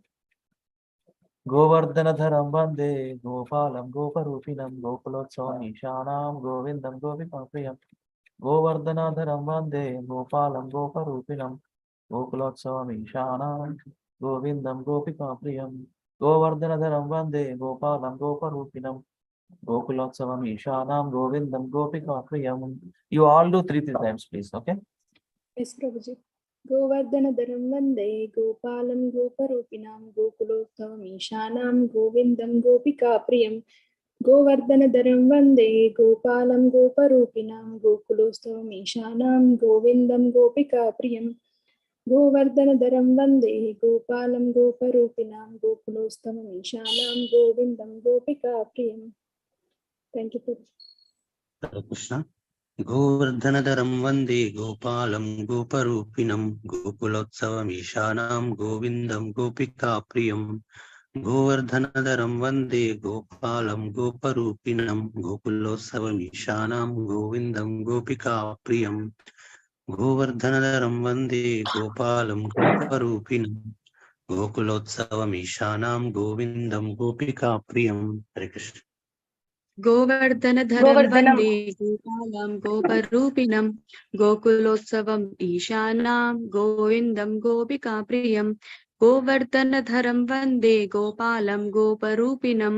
गोवर्धनधरं वन्दे गोपालं गोपरूपिणं गोकुलोत्सवमीशानां गोविन्दं गोपिकाप्रियं गोवर्धनधरं वन्दे गोपालं गोपरूपिणं गोकुलोत्सवमीशानां गोविन्दं गोपिकाप्रियं गोवर्धनधरं वन्दे गोपालं गोपरूपिणं गोकुलोत्सवमीशानां गोविन्दं गोपिकाप्रियं. You all do 3 times, please, okay? Yes, Prabhuji. गोवर्धनधरं वन्दे गोपालं गोपरूपिणां गोकुलोत्सवमीशानां गोविन्दं गोपिकाप्रियं गोवर्धनधरं वन्दे गोपालं गोपरूपिणां गोकुलोत्सवमीशानां गोविन्दं गोपिकाप्रियं गोवर्धनधरं वन्दे गोपालं गोपरूपिणां गोकुलोत्सवमीशानां गोविन्दं गोपिकाप्रियं. Thank you, Prabhuji. Hare Krishna. गोवर्धनधरं वन्दे गोपालं गोपरूपिणं गोकुलोत्सवमीशानां गोविन्दं गोपिकाप्रियं गोवर्धनधरं वन्दे गोपालं गोपरूपिणं गोकुलोत्सवमीशानां गोविन्दं गोपिकाप्रियं गोवर्धनधरं वन्दे गोपालं गोपरूपिणं गोकुलोत्सवमीशानां गोविन्दं गोपिकाप्रियं. हरे कृष्ण. गोवर्धनधरं वन्दे गोपालं गोपरूपिणं गोकुलोत्सवम् ईशानां गोविन्दं गोपिकाप्रियं गोवर्धनधरं वन्दे गोपालं गोपरूपिणं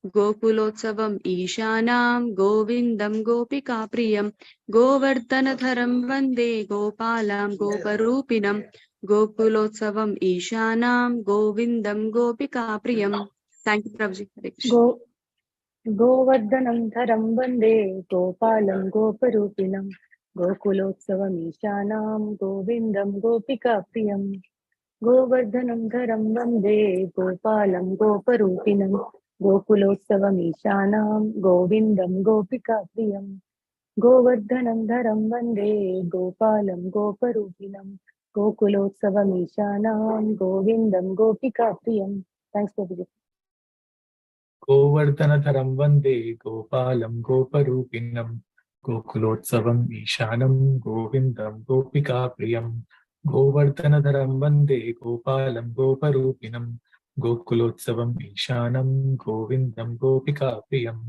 गोकुलोत्सवम् ईशानां गोविन्दं गोपिकाप्रियं गोवर्धनधरं वन्दे गोपालां गोपरूपिणं गोकुलोत्सवम् ईशानां गोविन्दं गोपिकाप्रियं. Thank you, Prabhuji. Hare Krishna. गोवर्धनं धरं वन्दे गोपालं गोपरूपिणं गोकुलोत्सवमीशानां गोविन्दं गोपिकाप्रियं गोवर्धनं धरं वन्दे गोपालं गोपरूपिणं गोकुलोत्सवमीशानां गोविन्दं गोपिकाप्रियं गोवर्धनं धरं वन्दे गोपालं गोपरूपिणं गोकुलोत्सवमीशानां गोविन्दं गोपिकाप्रियं. Thanks, Prabhuji. गोवर्धनधरं वन्दे गोपालं गोपरूपिणं गोकुलोत्सवम् ईशानं गोविन्दं गोपिकाप्रियं गोवर्धनधरं वन्दे गोपालं गोपरूपिणं गोकुलोत्सवम् ईशानं गोविन्दं गोपिकाप्रियं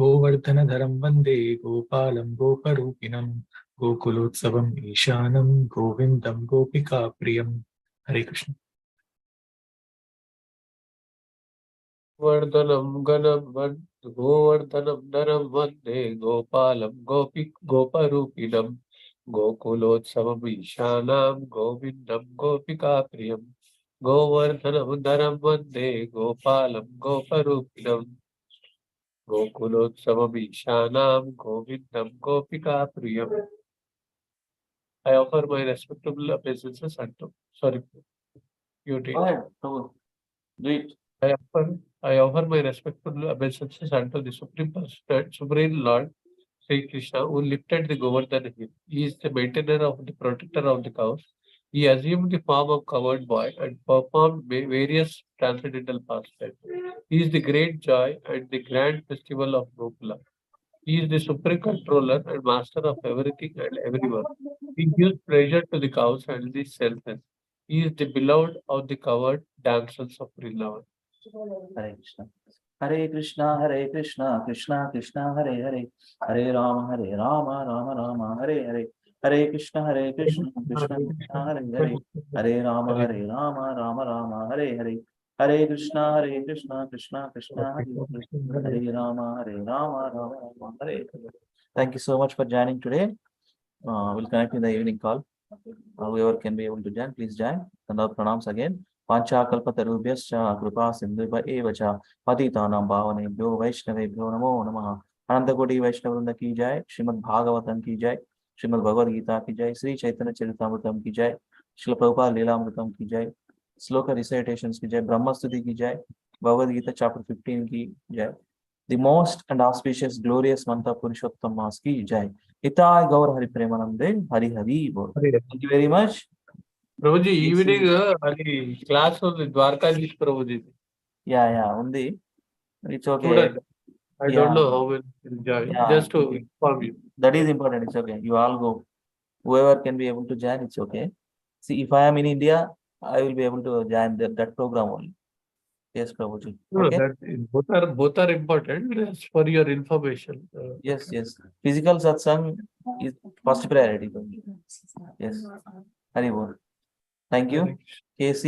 गोवर्धनधरं वन्दे गोपालं गोपरूपिणं गोकुलोत्सवम् ईशानं गोविन्दं गोपिकाप्रियं. हरे कृष्ण. गोवर्धनं नरं वन्दे गोपालं गोपरूपिणं गोकुलोत्सवमीशानां गोविन्दं गोपिकाप्रियं गोवर्धनं नरं वन्दे गोपालं गोपरूपिणं गोकुलोत्सवमीशानां गोविन्दं गोपिकाप्रियम्. I offer my respectable obeisances unto. Sorry, you take. Go ahead, Prabhu. Do it. I offer my respectful obeisances unto the Supreme Lord Sri Krishna, who lifted the Govardhana hill. He is the maintainer of the protector of the cows. He assumed the form of cowherd boy and performed various transcendental pastimes. He is the great joy and the grand festival of Gokula. He is the supreme controller and master of everything and everyone. He gives pleasure to the cows and the selfless. He is the beloved of the cowherd damsels of Vrindavan. Hare Krishna. Hare Krishna, Hare Krishna, Krishna Krishna, Hare Hare, Hare Rama, Rama Rama, Hare Hare, Hare Krishna, Krishna Krishna, Hare Hare, Hare Rama, Rama Rama, Hare Hare, Hare Krishna, Krishna Krishna, Hare Hare, Hare Rama, Rama Rama, Hare Hare. Thank you so much for joining today. We'll connect in the evening call. Whoever can be able to join, please join. And our pranams again. Panchakalpatarubhyascha kripa sindhubhya eva cha patitanam bhavanebhyo vaishnavebhyo namo namaha. Anandakoti Vaishnavrinda ki jai, Srimad Bhagavatam ki jai, Srimad Bhagavad Gita ki jai, Sri Chaitanya Charitamrita ki jai, Srila Prabhupada Leelamritam ki jai, Sloka Recitations ki jai, Brahma Stuti ki jai, Bhagavad Gita chapter 15 ki jai. The most and auspicious, glorious month of Purushottam Maas ki jai. Itai Gaur Hari Premanande, Hari Hari Bol. Thank you very much. Prabhuji, evening అది class ఉంది Dwarkadhish Prabhuji. Yeah, ఉంది. It's okay. Student. I don't know how will join. Just to inform you. That is important. It's okay. You all go. Whoever can be able to join, it's okay. See, if I am in India, I will be able to join that program only. Yes, Prabhuji. Okay. Both are important. Just for your information. Yes. Physical satsang is first priority. Yes. Hari Bol. Thank you. KC.